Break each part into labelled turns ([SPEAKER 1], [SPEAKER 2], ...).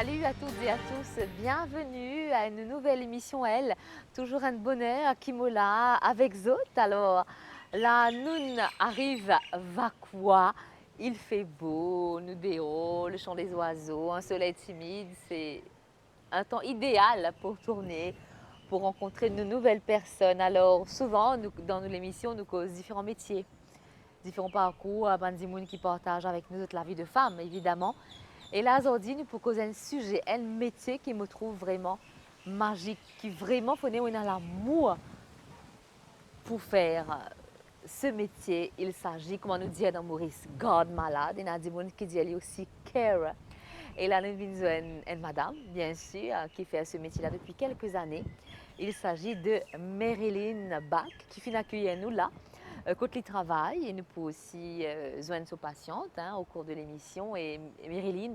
[SPEAKER 1] Salut à toutes et à tous, bienvenue à une nouvelle émission toujours un bonheur qui me l'a avec Zot. Alors la noun arrive va quoi? Il fait beau, nous déo, le chant des oiseaux, un soleil timide, c'est un temps idéal pour tourner, pour rencontrer de nouvelles personnes. Alors souvent, dans l'émission, nous causons différents métiers, différents parcours, Bandimoun qui partagent avec nous toute la vie de femme, évidemment. Et là, aujourd'hui, nous proposons un sujet, un métier qui me trouve vraiment magique, qui vraiment faut avoir l'amour pour faire ce métier. Il s'agit, comme on nous dit dans Maurice, garde malade. Et il y a des gens qui disent aussi care. Et là, nous avons une madame, bien sûr, qui fait ce métier-là depuis quelques années. Il s'agit de Marilyn Bach, qui finit accueillir nous là. Quand il travaille, et nous pouvons aussi joindre sa patiente au cours de l'émission. Et Marilyn,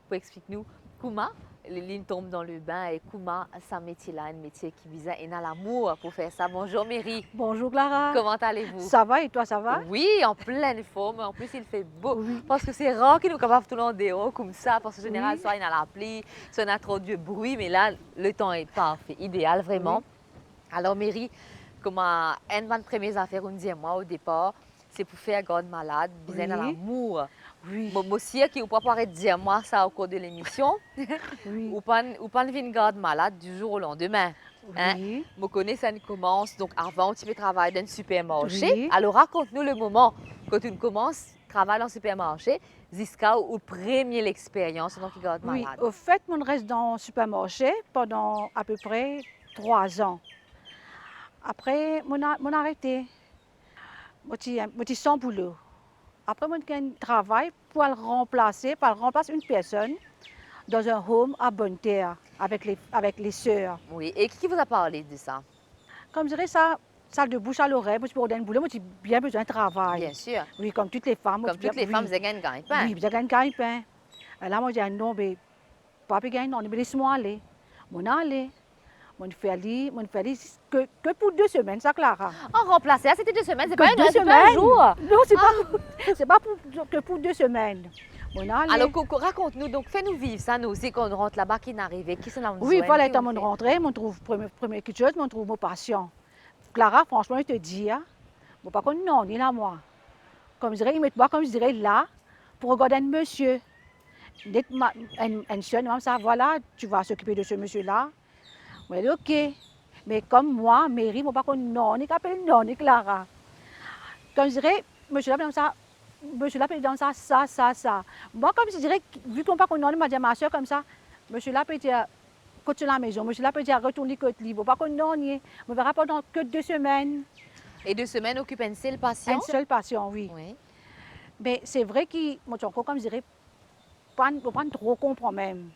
[SPEAKER 1] pour expliquer nous comment Marilyn tombe dans le bain et comment ce métier-là, un métier qui vise et a l'amour pour faire ça. Bonjour Mary.
[SPEAKER 2] Bonjour Clara.
[SPEAKER 1] Comment allez-vous?
[SPEAKER 2] Ça va et toi, ça va?
[SPEAKER 1] Oui, en pleine forme. En plus, il fait beau.
[SPEAKER 2] Oui.
[SPEAKER 1] Parce que c'est rare qu'il nous capable de tourner en dehors comme ça. Parce qu'en général,
[SPEAKER 2] Oui.
[SPEAKER 1] soit il y a la pluie, soit il y a trop de bruit. Mais là, le temps est parfait, idéal vraiment.
[SPEAKER 2] Oui.
[SPEAKER 1] Alors Mary, comme une des premières affaires, on dit moi au départ, c'est pour faire garde malade, besoin
[SPEAKER 2] Oui.
[SPEAKER 1] de l'amour.
[SPEAKER 2] Oui.
[SPEAKER 1] Moi aussi, qui ou pas paraît dire moi ça au cours de l'émission,
[SPEAKER 2] Oui.
[SPEAKER 1] ou pas venir garde malade du jour au lendemain.
[SPEAKER 2] Oui.
[SPEAKER 1] Vous connaissez, ça commence donc avant tu peux travailler dans un supermarché.
[SPEAKER 2] Oui.
[SPEAKER 1] Alors raconte-nous le moment quand tu commences à travailler dans un supermarché jusqu'à où première l'expérience donc garde
[SPEAKER 2] Oui.
[SPEAKER 1] malade.
[SPEAKER 2] Au fait, on reste dans le supermarché pendant à peu près 3 ans. Après, on a arrêté. Moi, je suis sans boulot. Après, moi, j'ai un travail pour le remplacer une personne dans un home à Bonne-Terre avec les sœurs.
[SPEAKER 1] Oui, et qui vous a parlé de ça?
[SPEAKER 2] Comme je dirais ça de bouche à l'oreille, moi, pour donner un boulot, moi, j'ai bien besoin de travail.
[SPEAKER 1] Bien sûr.
[SPEAKER 2] Oui, comme toutes les femmes.
[SPEAKER 1] Comme toutes les femmes, vous avez un gagne-pain.
[SPEAKER 2] Oui, j'ai gagné un pain. Et là, moi, j'ai dit non, mais pas gagner, non, mais laisse-moi aller. Mon aller. Mon fait que pour 2 semaines, ça, Clara.
[SPEAKER 1] En remplacé, c'était 2 semaines, c'est
[SPEAKER 2] Que
[SPEAKER 1] pas,
[SPEAKER 2] deux
[SPEAKER 1] c'est pas un jour.
[SPEAKER 2] Non, c'est pas que pour 2 semaines. Mon aller.
[SPEAKER 1] Alors, raconte-nous, donc, fais-nous vivre ça, nous aussi, quand on rentre là-bas, qui est arrivé, qui sont là, on
[SPEAKER 2] Oui,
[SPEAKER 1] joint,
[SPEAKER 2] voilà,
[SPEAKER 1] qui
[SPEAKER 2] étant
[SPEAKER 1] on
[SPEAKER 2] mon
[SPEAKER 1] fait?
[SPEAKER 2] rentrée, on trouve première quelque chose, on trouve mon patient. Clara, franchement, je te dis, bon, par contre, non, il est là, moi. Comme je dirais, il met moi, comme je dirais, là, pour regarder un monsieur. Un jeune homme, ça, voilà, tu vas s'occuper de ce monsieur-là. Oui, ok. Mais comme moi, Mary, moi, par contre, non, il appelle non, il Clara. Comme je dirais, monsieur là, ça, monsieur là, peut dire ça. Moi, comme je dirais, vu qu'on pas qu'on non, il m'a dit à ma soeur comme ça, monsieur là, peut dire, quand tu es à la maison, monsieur là, peut dire, retourner côté libre. Par contre, non, on ne verra pas dans que 2 semaines.
[SPEAKER 1] Et 2 semaines, occupe un seul patient?
[SPEAKER 2] Un seul patient, oui.
[SPEAKER 1] Oui.
[SPEAKER 2] Mais c'est vrai qu'il, moi, encore, comme je dirais, pas trop comprendre même.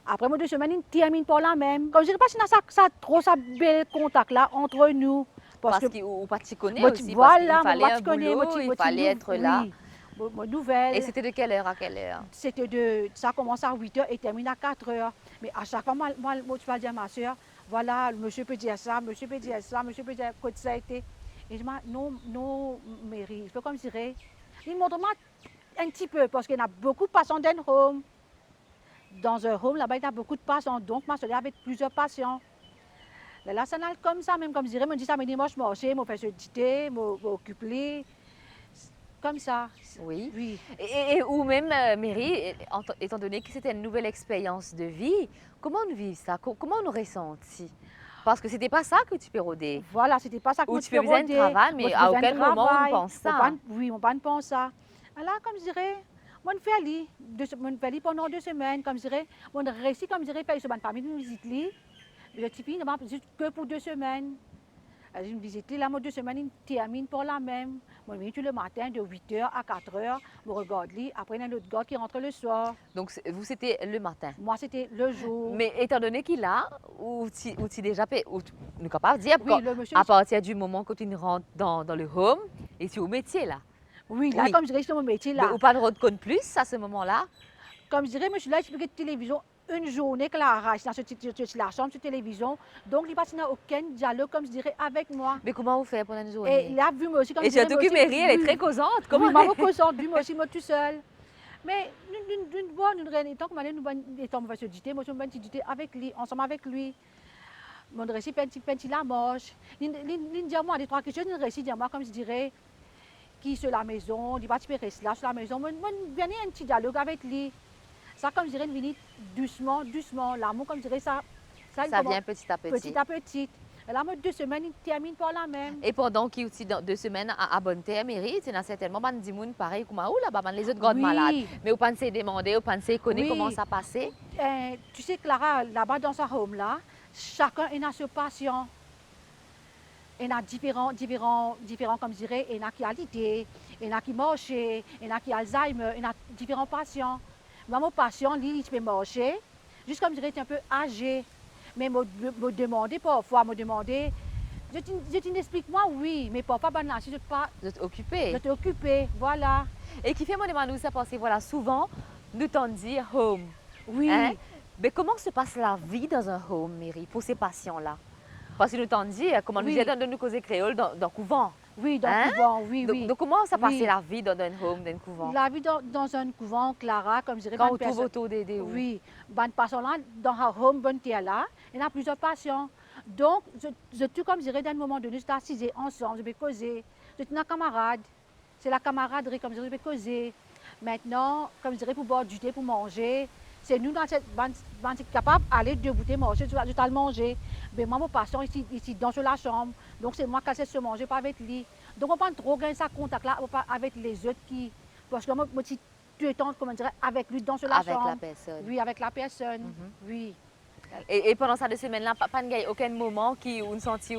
[SPEAKER 2] Après, moi, 2 semaines, il termine par là même. Comme je dirais pas si ça trop ça bel contact là entre nous.
[SPEAKER 1] Parce
[SPEAKER 2] que
[SPEAKER 1] qu'il ou pas t'y connaît
[SPEAKER 2] moi,
[SPEAKER 1] aussi,
[SPEAKER 2] voilà,
[SPEAKER 1] parce qu'il
[SPEAKER 2] moi,
[SPEAKER 1] fallait un boulot, il fallait être là.
[SPEAKER 2] Oui. Nouvelle.
[SPEAKER 1] Et c'était de quelle heure à quelle heure?
[SPEAKER 2] Ça commence à 8 h et termine à 4 h. Mais à chaque fois, moi, tu vas dire à ma soeur, voilà, monsieur peut dire ça, monsieur peut dire ça, monsieur peut dire que ça a été. Et je dis, non, Mary, je peux comme dire, il montre-moi un petit peu, parce qu'il y a beaucoup de patients dans un home. Dans un home, là-bas, il y a beaucoup de patients, donc moi, je suis avec plusieurs patients. Là, ça n'a comme ça, même comme je dirais, me dit ça, me dit, moi, je marche, je fais ce dîner, je m'occupe, comme ça.
[SPEAKER 1] Oui.
[SPEAKER 2] Oui.
[SPEAKER 1] Et ou même, Mary, étant donné que c'était une nouvelle expérience de vie, comment on vit ça? Comment on ressentit? Parce que c'était pas ça que tu peux rôder.
[SPEAKER 2] Voilà, c'était pas ça que
[SPEAKER 1] Ou
[SPEAKER 2] moi,
[SPEAKER 1] tu fais besoin de travail, mais à aucun moment on pense ça.
[SPEAKER 2] Oui, on ne pense ça. Alors, comme je dirais, moi, je fais aller pendant 2 semaines, comme je dirais, moi, je réussis, comme je dirais, faire une famille, une visite, je typie, que pour 2 semaines. Une visite, là, moi, 2 semaines, il termine pour la même. Moi, je viens le matin de 8 h à 4 h, je regarde, après, il y a un autre gars qui rentre le soir.
[SPEAKER 1] Donc, vous, c'était le matin?
[SPEAKER 2] Moi, c'était le jour.
[SPEAKER 1] Mais étant donné qu'il a, ou tu déjà fait, ou tu es capable de dire,
[SPEAKER 2] Oui, le monsieur,
[SPEAKER 1] à partir du moment que tu rentres dans le home, et tu es au métier là?
[SPEAKER 2] Oui, là,
[SPEAKER 1] Oui.
[SPEAKER 2] comme je dirais, c'est mon métier, là.
[SPEAKER 1] Ou pas de rendre compte plus à ce moment-là?
[SPEAKER 2] Comme je dirais, je suis là, je fais la télévision une journée, Clara, je suis dans la chambre sur télévision. Donc, il n'y a aucun dialogue, comme je dirais, avec moi.
[SPEAKER 1] Mais comment vous faites pendant une journée?
[SPEAKER 2] Et là, vu moi aussi, comme
[SPEAKER 1] Et
[SPEAKER 2] je dirais,
[SPEAKER 1] surtout que Mary, elle est très causante.
[SPEAKER 2] Oui, maman causante, vu moi aussi, moi tout seul. Mais nous bonne reine tant que nous étant va se diter, moi je me diter avec lui, ensemble avec lui. Mon récit penti la moche. L'india moi des trois questions, une récit moi comme je dirais qui sur la maison, il va rester là sur la maison. Moi bien un petit dialogue avec lui. Ça comme je dirais venir doucement, l'amour comme je dirais ça
[SPEAKER 1] Ça vient petit à petit.
[SPEAKER 2] Petit à petit. Et là, moi, 2 semaines, il termine par la même.
[SPEAKER 1] Et pendant qu'il aussi dans 2 semaines à bonne terre, mairie, il y a certainement des gens pareils comme où là-bas, les autres grandes malades. Mais vous pensez demander, vous pensez connaître comment ça passait?
[SPEAKER 2] Tu sais, Clara, là-bas dans sa home là, chacun a ses patients. Il y a différents, comme je dirais, il y en a qui a l'idée, il y en a qui marchent, il y en a qui a Alzheimer, il y en a différents patients. Moi, mon patient, lui, il peut marcher, juste comme je dirais, il est un peu âgé. Mais me demander parfois, je t'explique moi oui, mais parfois je ne pas.
[SPEAKER 1] Vous êtes occupé.
[SPEAKER 2] Je suis occupé, voilà.
[SPEAKER 1] Et qui fait moi demander ça parce que voilà souvent nous t'en dire home.
[SPEAKER 2] Oui.
[SPEAKER 1] Hein? Mais comment se passe la vie dans un home, Mary, pour ces patients-là? Parce que nous t'en dit comment nous aidons de nous causer créole dans le couvent.
[SPEAKER 2] Oui, dans le couvent, oui.
[SPEAKER 1] Donc comment ça passait la vie dans un home, dans un couvent?
[SPEAKER 2] La vie dans un couvent, Clara, comme je dirais.
[SPEAKER 1] Quand on trouve autour d'aider.
[SPEAKER 2] Oui, les patients là, dans un home, là, il y a plusieurs patients. Donc, je comme je dirais, d'un moment donné, je suis assise ensemble, je vais causer. Je suis un camarade. C'est la camaraderie, comme je dirais, je vais causer. Maintenant, comme je dirais, pour boire du thé, pour manger, c'est nous dans cette bande capable d'aller debout et manger, je vais manger. Mais moi, mon patient ici dans la chambre, donc c'est moi qui essaie de se manger, pas avec lui. Donc on ne peut pas trop gagner ça contact là avec les autres qui. Parce que moi, je suis comment dire, avec lui dans la chambre.
[SPEAKER 1] Avec la personne.
[SPEAKER 2] Oui, avec la personne. Oui.
[SPEAKER 1] Et pendant ces 2 semaines-là, pas de aucun moment où on sentit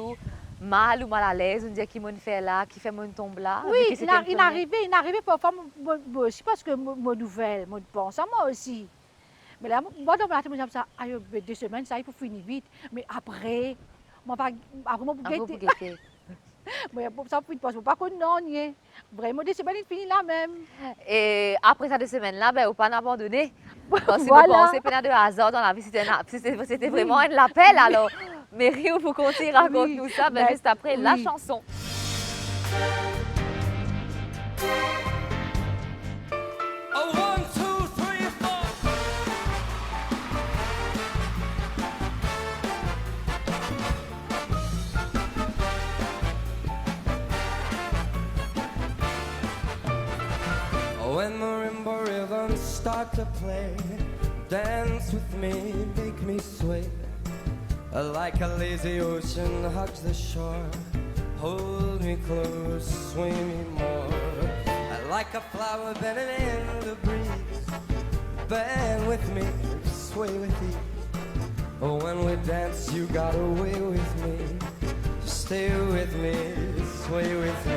[SPEAKER 1] mal ou mal à l'aise, on dit qui m'ont fait là, qui fait mon tombe là.
[SPEAKER 2] Oui, il arrivait parfois, moi aussi, parce que mon nouvelle, mon pense à moi aussi. Mais là, moi, dans la tête, je me dis ça, 2 semaines, ça, il faut finir vite. Mais après, moi, moi, pour guetter. Mais ça, il ne faut pas qu'on non, vraiment, 2 semaines, il finit là même.
[SPEAKER 1] Et après ces 2 semaines-là, ben, vous pas abandonné. Parce que
[SPEAKER 2] voilà.
[SPEAKER 1] vous pensez pas de hasard dans la vie, c'était vraiment un appel alors. Mary, vous comptez, raconte-nous ça, ben, juste après la chanson.
[SPEAKER 3] When marimba rhythms start to play, dance with me, make me sway. Like a lazy ocean hugs the shore, hold me close, sway me more. Like a flower bending in the breeze, bend with me, sway with ease. When we dance, you got away with me, stay with me, sway with me.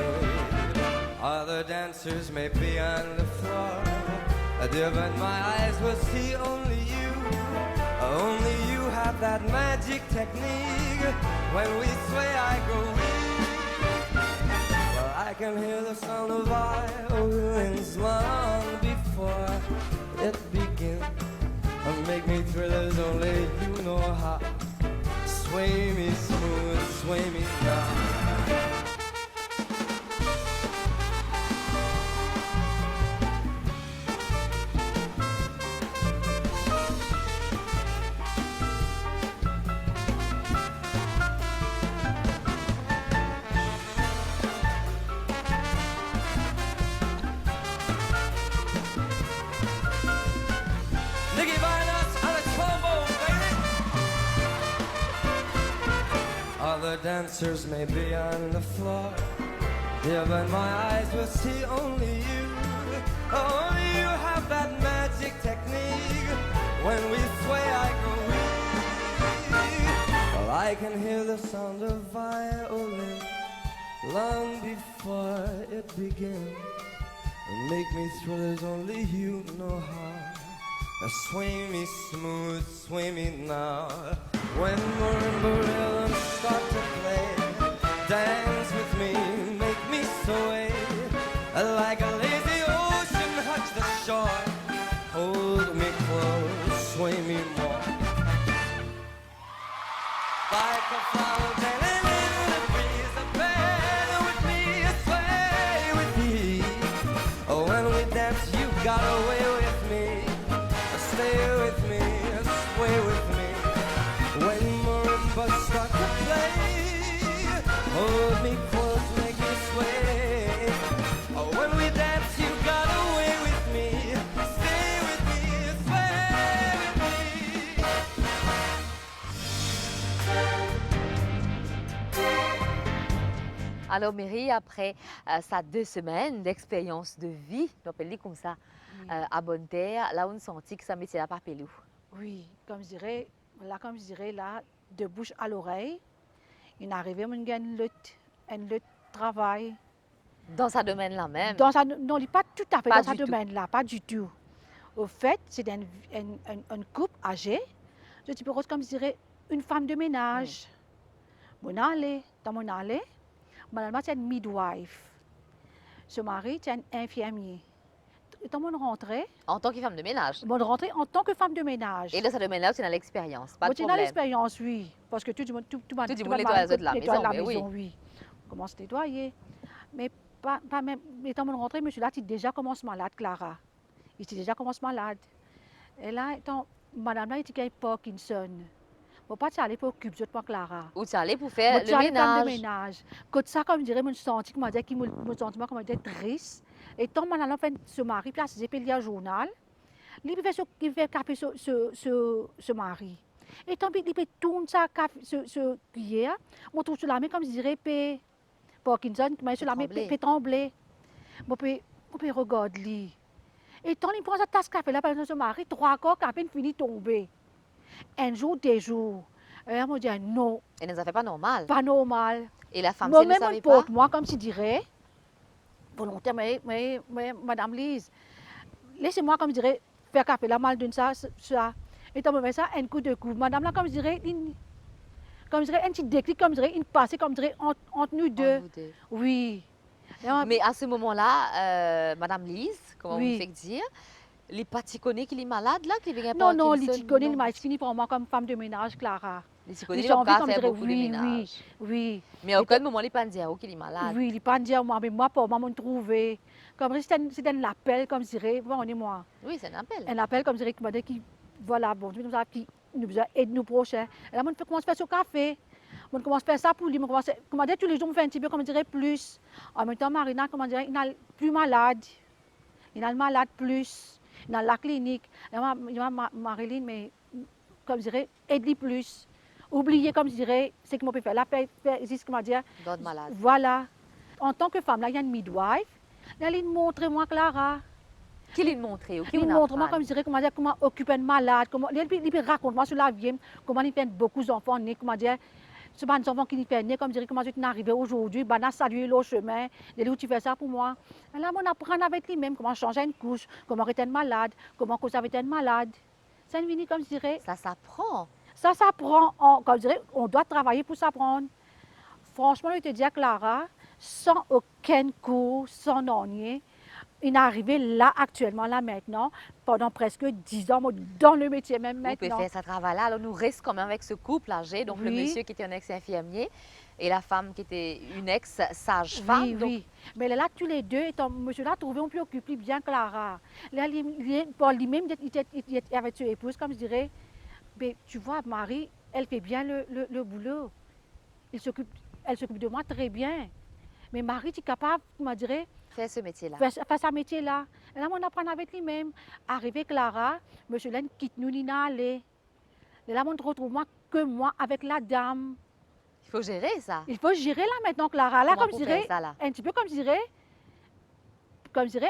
[SPEAKER 3] Other dancers may be on the floor, dear, but my eyes will see only you. Only you have that magic technique. When we sway, I go weak. Well, I can hear the sound of violins long before it begins. Make me thrill as only you know how. Sway me smooth, sway me now. Other dancers may be on the floor, yeah, but my eyes will see only you. Only you have that magic technique. When we sway, I go weak. Well, I can hear the sound of violin long before it begins. Make me thrill as only you know how. Sway me smooth, sway me now. When marimba rhythms start to play, dance with me, make me sway. Like a lazy ocean hugs the shore, hold me close, sway me more. Like a flower bending in the breeze, bend with me, sway with me. When we dance, you got away with Hold me close, make me sway. Oh, when we dance, you got away with me. Stay with me, sway with me.
[SPEAKER 1] Alors Mary, après sa 2 semaines d'expérience de vie, on peut le dire comme ça, à Bonne Terre, là on sentit que ça mettait la papelou.
[SPEAKER 2] Oui, comme je dirais, là, de bouche à l'oreille, il est arrivé à une lutte travail.
[SPEAKER 1] Dans sa domaine là même.
[SPEAKER 2] Non, il n'est pas tout à fait
[SPEAKER 1] Pas
[SPEAKER 2] dans sa
[SPEAKER 1] du tout.
[SPEAKER 2] domaine là, pas du tout. Au fait, c'est un couple âgé. Je dis, comme je dirais, une femme de ménage. Mon allée, dans mon allée, madame, c'est une midwife. Ce mari, c'est un infirmier. Dans mon rentrée,
[SPEAKER 1] En tant que femme de ménage.
[SPEAKER 2] en tant que femme de ménage.
[SPEAKER 1] Et dans sa domaine là, tu as l'expérience, pas de
[SPEAKER 2] Tu as
[SPEAKER 1] problème.
[SPEAKER 2] l'expérience, oui. Parce que tout le monde
[SPEAKER 1] nettoie la maison, mais
[SPEAKER 2] oui. On commence à nettoyer. Mais pas même, étant mon rentrée, monsieur là, il déjà commence malade, Clara. Il déjà commence malade. Et là, madame là, il était Parkinson. Je ne pas aller pour occuper de Clara.
[SPEAKER 1] Où tu es allé pour faire
[SPEAKER 2] Je
[SPEAKER 1] le
[SPEAKER 2] suis femme de
[SPEAKER 1] ménage.
[SPEAKER 2] ménage. Quand ça, comme je dirais, mon sentiment, mon sentiment, comme je triste. Et tant madame fait ce mari, puis là, il y a un journal. Il fait café ce mari. Et tant pis, il fait tourner ça, ce cuillère. On trouve sur la main, comme je dirais, Parkinson, mais sur la main,
[SPEAKER 1] trembler.
[SPEAKER 2] fait trembler. On peut regarder lui. Et tant il prend sa tasse café là, par exemple, ce mari, 3 corps, café, il finit tomber. Un jour, 2 jours. Et là, on dit non,
[SPEAKER 1] Et ne ça fait pas normal.
[SPEAKER 2] pas normal.
[SPEAKER 1] Et la femme, si elle ne
[SPEAKER 2] Moi-même,
[SPEAKER 1] savait
[SPEAKER 2] on
[SPEAKER 1] pas.
[SPEAKER 2] porte, moi, comme je dirais, volontaire, mais Madame Lise, laissez-moi, comme je dirais, faire café la mal d'une ça. Et tant que ça, un coup de coup. Madame là, comme je dirais, un petit déclic, comme je dirais, une passée, comme je dirais, entre nous deux.
[SPEAKER 1] Entre vous deux.
[SPEAKER 2] Oui.
[SPEAKER 1] Mais à ce moment-là, Madame Lise, comment
[SPEAKER 2] Oui.
[SPEAKER 1] vous faites dire, les paticonés qui est malade là, qui vient
[SPEAKER 2] Non, non,
[SPEAKER 1] Parkinson,
[SPEAKER 2] les ticonés,
[SPEAKER 1] non.
[SPEAKER 2] il m'a fini pour moi comme femme de ménage, Clara.
[SPEAKER 1] Les paticonés,
[SPEAKER 2] Ils
[SPEAKER 1] ils
[SPEAKER 2] ont
[SPEAKER 1] n'ont
[SPEAKER 2] envie,
[SPEAKER 1] pas
[SPEAKER 2] comme
[SPEAKER 1] faire
[SPEAKER 2] je dirais,
[SPEAKER 1] beaucoup de
[SPEAKER 2] oui,
[SPEAKER 1] ménage.
[SPEAKER 2] oui.
[SPEAKER 1] Mais à aucun moment, les pas dire qu'il est malade.
[SPEAKER 2] Oui, il n'est pas dire moi, mais moi, pour moi, me trouver. Comme c'est un appel, comme je dirais, on est moi.
[SPEAKER 1] Oui, c'est un appel.
[SPEAKER 2] Un appel, comme je dirais, qui m'a dit, voilà, bon, Dieu nous a qui nous aide nous prochains. Et là, on commence à faire ce café. On commence à faire ça pour lui. On commence à tous les jours, on fait un petit peu, comme je dirais, plus. En même temps, Marina, comment dire, il n'est plus malade. Il est malade plus. Dans la clinique. Et moi, Marilyn, mais, comme je dirais, aide-lui plus. Oubliez, comme je dirais, ce que je peux faire. Là, c'est comment dire.
[SPEAKER 1] D'autres malades.
[SPEAKER 2] Voilà. En tant que femme, là, il y a une midwife. Là, il montre moi, Clara.
[SPEAKER 1] Qui lui montre?
[SPEAKER 2] Il montre moi, comme je dirais, comment occuper un malade. Il raconte moi sur la vie, comment il fait beaucoup d'enfants nés, comment dire. Ce sont des enfants qui fait né, comme je dirais, comment tu es arrivé aujourd'hui, ben, a salué le chemin, où tu fais ça pour moi. Et là, on apprend avec lui-même comment changer une couche, comment être malade, comment causer avec un malade. C'est une vie, comme je dirais.
[SPEAKER 1] Ça s'apprend.
[SPEAKER 2] Ça s'apprend, comme je dirais, on doit travailler pour s'apprendre. Franchement, je te dis à Clara, sans aucun cours, sans rien, il est arrivé là, actuellement, là, maintenant, pendant presque 10 ans, dans le métier même
[SPEAKER 1] Vous pouvez
[SPEAKER 2] maintenant.
[SPEAKER 1] faire ce travail-là. Alors, nous restons quand même avec ce couple âgé. Donc, le
[SPEAKER 2] Oui.
[SPEAKER 1] monsieur qui était un ex-infirmier et la femme qui était une ex-sage-femme.
[SPEAKER 2] Oui,
[SPEAKER 1] Donc,
[SPEAKER 2] oui. Mais là, tous les deux, monsieur là, trouvé, on peut occuper bien Clara. Là, pour lui-même, il était avec son épouse, comme je dirais. Mais tu vois, Marie, elle fait bien le boulot. Elle s'occupe de moi très bien. Mais Marie, tu es capable, je dirais,
[SPEAKER 1] faire ce métier-là.
[SPEAKER 2] faire ce métier-là. Et là, on apprend avec lui-même. Arrivé Clara, monsieur Len quitte nous, il n'a allé. Et là, on ne retrouve moi que moi avec la dame.
[SPEAKER 1] Il faut gérer ça.
[SPEAKER 2] Il faut gérer là maintenant, Clara. Là,
[SPEAKER 1] Comment
[SPEAKER 2] comme je
[SPEAKER 1] pour faire
[SPEAKER 2] dirais,
[SPEAKER 1] ça, là?
[SPEAKER 2] un petit peu comme je dirais,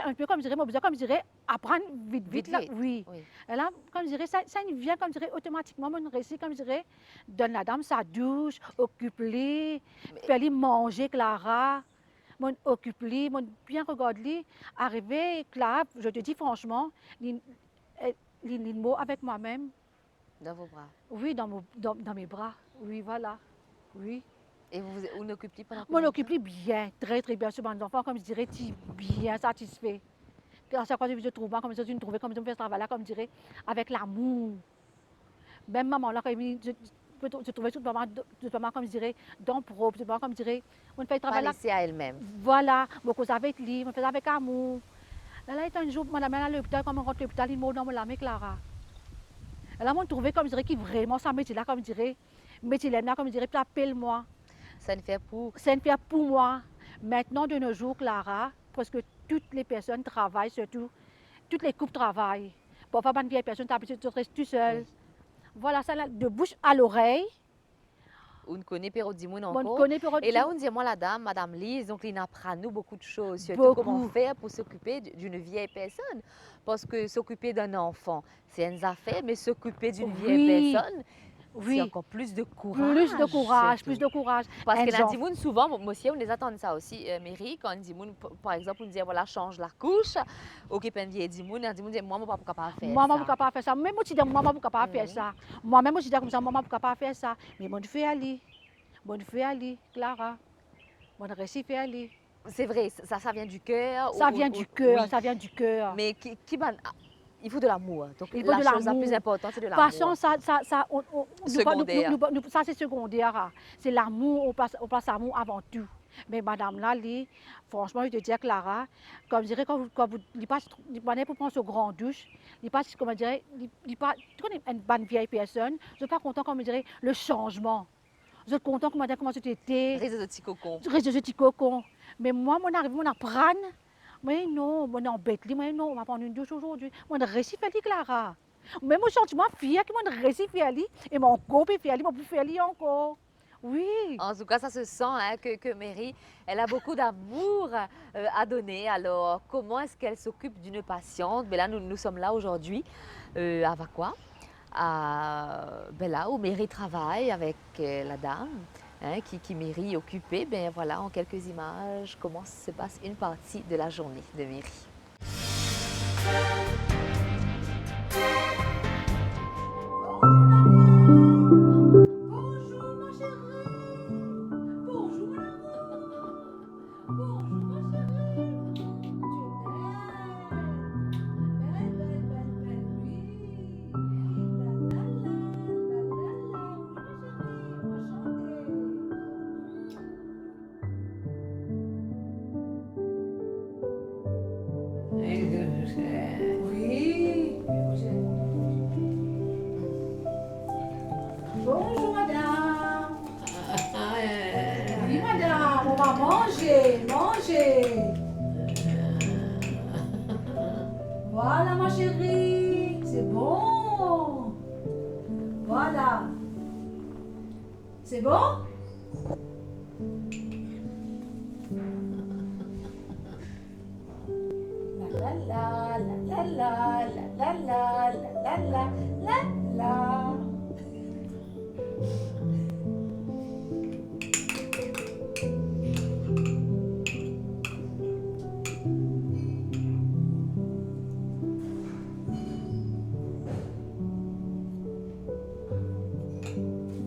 [SPEAKER 2] un peu comme je dirais, mais comme je dirais, apprendre vite, là.
[SPEAKER 1] Vite.
[SPEAKER 2] Oui.
[SPEAKER 1] Oui.
[SPEAKER 2] Et là, comme je dirais, ça vient, comme je dirais, automatiquement, mon récit, comme je dirais, donne la dame sa douche, occupe-les, fais-lui manger, Clara. Mon occupe-les, mon bien regarde-les. Arrivé, Clara, je te dis franchement, les mots avec moi-même,
[SPEAKER 1] Dans vos bras.
[SPEAKER 2] oui, dans mes bras. Oui, voilà. Oui.
[SPEAKER 1] Et vous occupez pendant
[SPEAKER 2] Mon
[SPEAKER 1] combien de temps?
[SPEAKER 2] occupe bien, très très bien sur mon enfant, comme je dirais, bien satisfait. À chaque fois que je trouve, comme je me trouvais, comme je me fais ce travail-là, comme je dirais, avec l'amour. Même maman, là, quand je trouvais tout maman, comme je dirais, dans propre, comme je dirais, on fait le
[SPEAKER 1] Pas
[SPEAKER 2] travail là.
[SPEAKER 1] laisser à elle-même.
[SPEAKER 2] Voilà, beaucoup avec lui, on fait avec amour. Là, il y a un jour, madame, à l'hôpital, quand on rentre à l'hôpital, il m'a dans la main, Clara. Et là, on trouvait, comme je dirais, qui vraiment, ça métier là, comme je dirais, métier là, comme je dirais, puis appelle-moi.
[SPEAKER 1] Ça ne fait pour...
[SPEAKER 2] C'est une fierté pour moi. Maintenant, de nos jours, Clara, presque toutes les personnes travaillent, surtout toutes les couples travaillent. Parfois, une vieille personne, tu restes tout seul.
[SPEAKER 1] Oui.
[SPEAKER 2] Voilà, ça, là, de bouche à l'oreille.
[SPEAKER 1] On ne connaît pas du monde
[SPEAKER 2] On
[SPEAKER 1] encore.
[SPEAKER 2] connaît
[SPEAKER 1] Et là, on dit, moi, la dame, Madame Lise, donc il apprend nous beaucoup de choses, surtout
[SPEAKER 2] Beaucoup.
[SPEAKER 1] comment faire pour s'occuper d'une vieille personne. Parce que s'occuper d'un enfant, c'est une affaire, mais s'occuper d'une vieille
[SPEAKER 2] Oui,
[SPEAKER 1] personne, c'est
[SPEAKER 2] oui.
[SPEAKER 1] encore plus de courage.
[SPEAKER 2] Plus de courage,
[SPEAKER 1] surtout.
[SPEAKER 2] plus de courage.
[SPEAKER 1] Parce que
[SPEAKER 2] Elles
[SPEAKER 1] là,
[SPEAKER 2] ont-
[SPEAKER 1] dit moun, souvent, moi aussi, on les attend ça aussi, Mary, quand on dit moun, par exemple, on dit, voilà, change la couche, occupe un vieil dit moun, on dit, moi, je ne suis pas capable de faire
[SPEAKER 2] Moi, je
[SPEAKER 1] ça.
[SPEAKER 2] ne suis pas capable de faire ça. Même moi, je dis, moi, je ne suis pas capable de faire
[SPEAKER 1] Mhm.
[SPEAKER 2] ça. Moi-même, je dis comme ça, moi, je ne suis pas capable de faire ça. Mais moi, je fais aller. Moi, je fais aller, Clara. Moi, je réussis à faire aller.
[SPEAKER 1] C'est vrai, ça vient du cœur.
[SPEAKER 2] Ça vient du cœur,
[SPEAKER 1] oui.
[SPEAKER 2] ça vient du cœur.
[SPEAKER 1] Mais il faut de l'amour. Donc,
[SPEAKER 2] Il faut
[SPEAKER 1] la
[SPEAKER 2] de
[SPEAKER 1] chose la
[SPEAKER 2] l'amour.
[SPEAKER 1] plus importante, c'est de
[SPEAKER 2] De toute
[SPEAKER 1] l'amour.
[SPEAKER 2] façon, ça,
[SPEAKER 1] Secondaire.
[SPEAKER 2] ça c'est secondaire. Hein. C'est l'amour, on place l'amour avant tout. Mais madame là, franchement, je te dis, Clara, comme je dirais, quand vous prenez pour prendre ce grand douche, il passe, comment je dirais, tu connais une bonne vieille personne, je suis pas content, comme je dirais, le changement. Je suis content, comment tu étais,
[SPEAKER 1] Reste de petits cocons.
[SPEAKER 2] tu restes de ce petit cocon. Mais moi, mon arrive, mon apprendre. Mais non, moi, non, bête, mais non, on va prendre une douche aujourd'hui. Moi, je réussis à faire Clara. Même au sentiment fier que moi, je réussis à faire, et mon corps peut faire, moi, peut faire encore. Oui.
[SPEAKER 1] En tout cas, ça se sent hein, que Mary, elle a beaucoup d'amour à donner. Alors, comment est-ce qu'elle s'occupe d'une patiente? Ben là, nous sommes là aujourd'hui à Vacquois, là où Mary travaille avec la dame. Hein, qui Mary est occupée, ben voilà, en quelques images, comment se passe une partie de la journée de Mary.
[SPEAKER 2] Bonjour ma chérie. Bonjour mon amour. Bonjour ma chérie. Tu es belle. Belle, belle, belle, belle, oui. La la la, oui ma chérie. Oui. Bonjour madame. Oui madame, on va manger, manger. Voilà ma chérie, c'est bon. Voilà. C'est bon? La la la la la la la la la la la.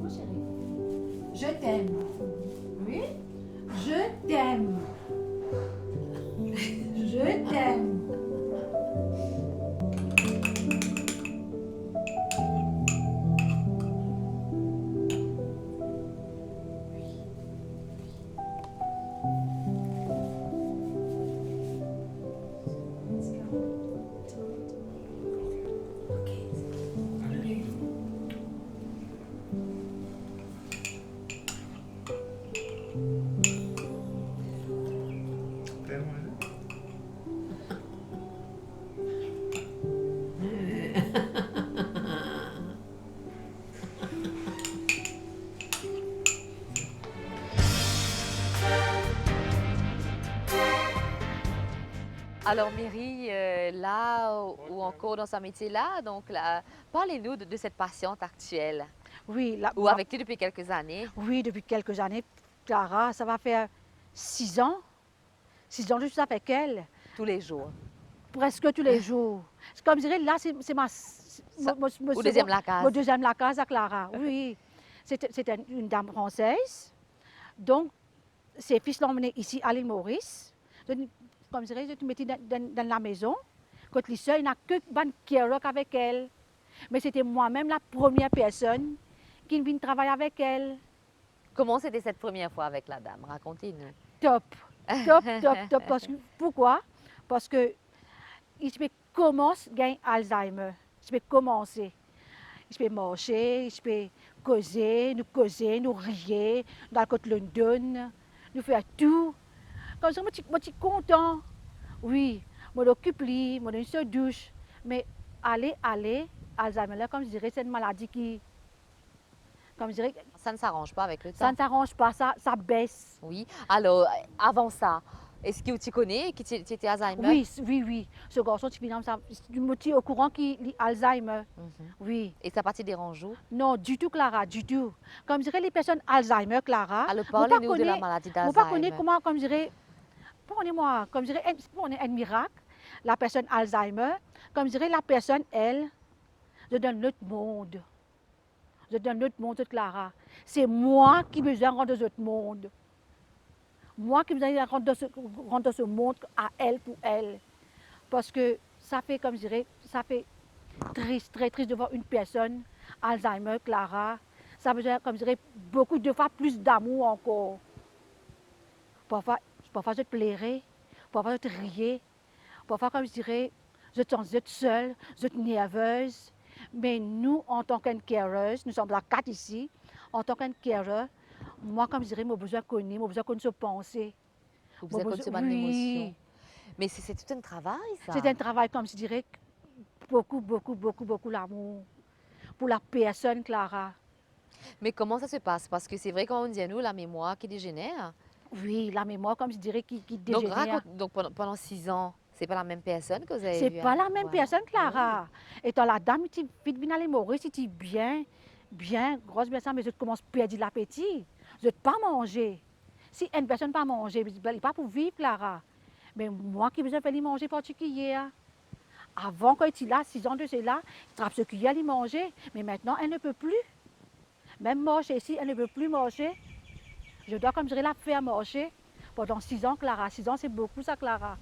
[SPEAKER 2] Mon chéri, je t'aime. Oui, je t'aime. Je t'aime.
[SPEAKER 1] Alors Mary, là ou encore dans ce métier-là, donc là, parlez-nous de cette patiente actuelle,
[SPEAKER 2] Oui, là,
[SPEAKER 1] ou avec toi depuis quelques années.
[SPEAKER 2] oui, depuis quelques années, Clara, ça va faire 6 ans. 6 ans, je suis avec elle,
[SPEAKER 1] Tous les jours.
[SPEAKER 2] presque tous les jours. C'est comme je dirais, là, c'est ma...
[SPEAKER 1] Au deuxième la case.
[SPEAKER 2] Mon deuxième la case à Clara, oui. C'était une dame française. Donc, ses fils l'ont emmenée ici à l'île Maurice. Comme je dirais, je te mettais dans la maison. Quand les seuls, il n'y a que Ban Kerok avec elle. Mais c'était moi-même la première personne qui vient travailler avec elle.
[SPEAKER 1] Comment c'était cette première fois avec la dame? Racontez-nous.
[SPEAKER 2] Top, top, top, top. Pourquoi? Parce que je commence à gagner Alzheimer. Je peux commencer. Je peux marcher, je peux causer, nous rier, dans le côté London, nous faire tout. Comme ça, moi, je suis content. Oui, je m'occupe, je me donne une douche. Mais aller, Alzheimer, là, comme je dirais, c'est une maladie qui, comme je dirais,
[SPEAKER 1] Ça ne s'arrange pas avec le
[SPEAKER 2] ça
[SPEAKER 1] temps.
[SPEAKER 2] ne s'arrange pas, ça baisse.
[SPEAKER 1] Oui. Alors, avant ça, est-ce que tu connais que tu étais Alzheimer?
[SPEAKER 2] Oui, oui, oui. Ce garçon, tu me tiens au courant qu'il a Alzheimer.
[SPEAKER 1] Mhm.
[SPEAKER 2] Oui.
[SPEAKER 1] Et ça partie dérange où?
[SPEAKER 2] Non, du tout, Clara, du tout. Comme je dirais, les personnes Alzheimer, Clara,
[SPEAKER 1] Alors,
[SPEAKER 2] moi, pas
[SPEAKER 1] parlez-nous de la
[SPEAKER 2] connais,
[SPEAKER 1] maladie
[SPEAKER 2] moi, pas connais
[SPEAKER 1] d'Alzheimer.
[SPEAKER 2] comment, comme je dirais, prenez-moi, comme je dirais, on est un miracle, la personne Alzheimer, comme je dirais, la personne, elle, je donne l'autre monde. Je donne l'autre monde, Clara. C'est moi qui besoin de rendre l'autre monde. Moi qui besoin de rendre ce monde à elle pour elle. Parce que ça fait, comme je dirais, ça fait triste, très triste de voir une personne, Alzheimer, Clara. Ça a besoin, comme je dirais, beaucoup de fois plus d'amour encore. Parfois, parfois je te plairais, parfois je te riais, parfois, comme je dirais, je te sens seule, je te nerveuse. Mais nous, en tant qu'une careuse, nous sommes là 4 ici, en tant qu'une careuse, moi, comme je dirais, j'ai besoin de connaître, j'ai besoin de se penser.
[SPEAKER 1] Vous besoin de se battre l'émotion.
[SPEAKER 2] Oui,
[SPEAKER 1] Mais c'est tout un travail, ça.
[SPEAKER 2] c'est un travail, comme je dirais, beaucoup, beaucoup, beaucoup, beaucoup l'amour pour la personne, Clara.
[SPEAKER 1] Mais comment ça se passe? Parce que c'est vrai, quand on dit à nous, la mémoire qui dégénère.
[SPEAKER 2] Oui, la mémoire, comme je dirais, qui
[SPEAKER 1] Donc,
[SPEAKER 2] dégénère.
[SPEAKER 1] donc pendant 6 ans, c'est pas la même personne que vous avez
[SPEAKER 2] C'est
[SPEAKER 1] vue
[SPEAKER 2] pas la même
[SPEAKER 1] voilà.
[SPEAKER 2] personne, Clara. Et dans la dame, tu vite bien aller mourir, si tu bien, bien, grosse personne, mais je commence à perdre l'appétit. Je ne pas manger. Si une personne ne pas manger, il n'est pas pour vivre, Clara. Mais moi qui besoin de faire manger particulier. Avant, quand il était là, 6 ans de cela, il trappe ce qu'il y a à manger. Mais maintenant, elle ne peut plus. Même marcher ici, elle ne peut plus marcher. Je dois, comme je dirais, la faire marcher pendant 6 ans, Clara. 6 ans, c'est beaucoup, ça, Clara.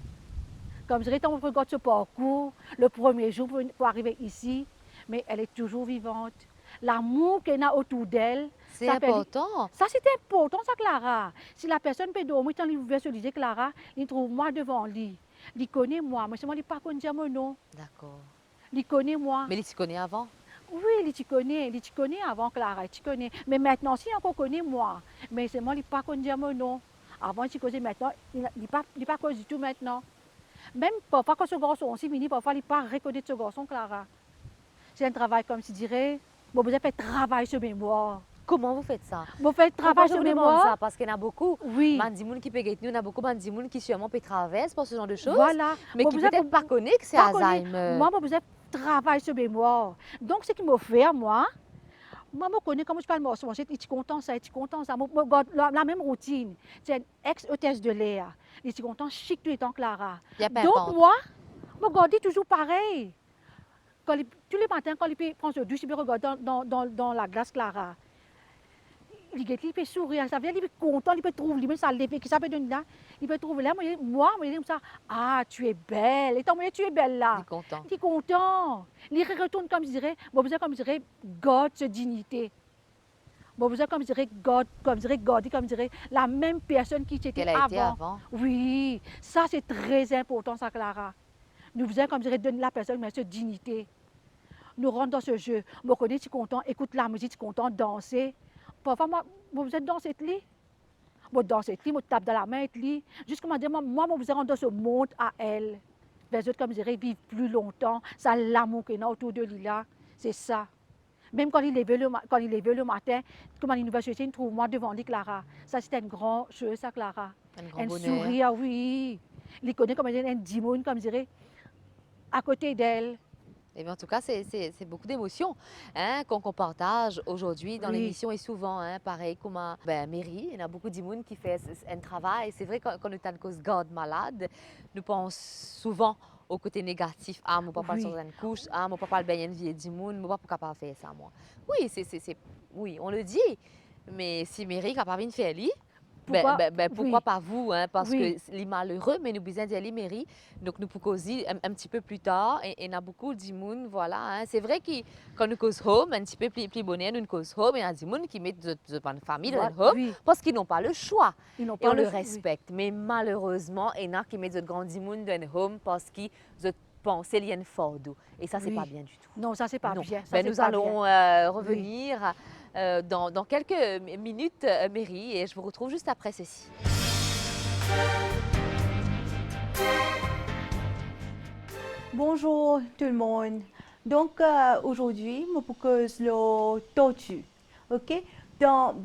[SPEAKER 2] Comme je dirais, on regarde ce parcours, le premier jour pour arriver ici, mais elle est toujours vivante. L'amour qu'elle a autour d'elle,
[SPEAKER 1] C'est important.
[SPEAKER 2] ça, c'est important, ça, Clara. Si la personne peut dormir, quand il ouvre se dire, Clara, il trouve moi devant lui. Il connaît moi, mais seulement il ne pas dire mon nom.
[SPEAKER 1] D'accord.
[SPEAKER 2] Il connaît moi.
[SPEAKER 1] Mais il te connaît avant?
[SPEAKER 2] Oui, il te connaît avant, Clara, il te connaît. Mais maintenant, si on connaît moi, mais seulement il ne pas dire mon nom. Avant, il te connaît maintenant, il ne pas connu du tout maintenant. Même parfois, quand ce garçon aussi venu, parfois, il ne pas reconnaître ce garçon, Clara. C'est un travail, comme je dirais, vous avez fait travail sur mémoire.
[SPEAKER 1] Comment vous faites ça?
[SPEAKER 2] Vous faites travail sur
[SPEAKER 1] je vous demande
[SPEAKER 2] mémoire.
[SPEAKER 1] ça? Parce qu'il y en a beaucoup.
[SPEAKER 2] Oui.
[SPEAKER 1] Mandimoun qui peut nous, il y en a beaucoup Mandimoun qui sûrement peut traverser pour ce genre de choses.
[SPEAKER 2] Voilà.
[SPEAKER 1] Mais qui peut-être pas connaît que c'est Alzheimer.
[SPEAKER 2] Moi, vous avez travail sur mémoire. Donc, ce qui me fait, moi, je connais comment je parle, moi, je suis content ça, je suis content ça. La même routine. C'est une ex-hôtesse de l'air. Je suis content, chic tout le temps, Clara. Donc, moi, je regarde toujours pareil. Tous les matins, quand il prend sa douche, il regarde dans la glace, Clara. Il peut sourire, ça veut dire qu'il est content, il peut trouver, lui, ça lever, qui ça peut donner là. Il peut trouver là, moi, je dis comme ça, ah, tu es belle, et tant mieux, tu es belle là.
[SPEAKER 1] Il est content.
[SPEAKER 2] Il est content. Il retourne comme je dirais, comme je dirais, God, sa dignité. Comme je dirais, God, comme je dirais, la même personne qui était
[SPEAKER 1] avant.
[SPEAKER 2] Oui, ça c'est très important, ça, Clara. Nous faisons, comme je dirais, donner la personne mais cette dignité. Nous rentrons dans ce jeu. Moi, je suis content, écoute la musique, je suis content, danser. Parfois, moi, vous êtes dans cette lit. Moi, dans cette lit, moi, je tape dans la main, cette lit. Juste comme dire, moi, vous êtes dans ce monde à elle. Les autres, comme je dirais, vivent plus longtemps. Ça, l'amour qu'il y a autour de lui là, c'est ça. Même quand il est levé le matin, comme il va chercher, il trouve moi devant lui, Clara. Ça, c'est une grande chose, ça, Clara.
[SPEAKER 1] Un
[SPEAKER 2] sourire, oui. Il connaît comme un dimoun, comme je dirais, à côté d'elle.
[SPEAKER 1] Et bien, en tout cas, c'est beaucoup d'émotions hein, qu'on partage aujourd'hui dans l'émission et souvent, hein, pareil comme à Mairie, il y a beaucoup de monde qui fait un travail. C'est vrai quand on est en cause garde malade, nous pensons souvent au côté négatif. Ah, mon papa sur une couche, ah, mon papa le baigner une vie du monde, mon papa capable faire ça, moi. Oui, oui, on le dit, mais si Mairie est capable de faire lui, pourquoi pas vous, hein, parce que les malheureux, mais nous besoin d'aller mairie. Donc nous pouvons causer un petit peu plus tard et on a beaucoup de monde, voilà. Hein. C'est vrai que quand nous causons home, un petit peu plus bonheur, nous causons home, il y a des gens qui mettent de famille dans le home parce qu'ils n'ont pas le choix. Et on le respecte. Mais malheureusement, il y en a qui mettent de grands monde dans le home parce qu'ils pensent qu'il y a une fardeau. Et ça, c'est pas bien du tout.
[SPEAKER 2] Non, ça, c'est pas bien.
[SPEAKER 1] Nous allons revenir dans quelques minutes, Mary, et je vous retrouve juste après ceci.
[SPEAKER 4] Bonjour tout le monde. Donc aujourd'hui, je propose le tortue. Ok? Dans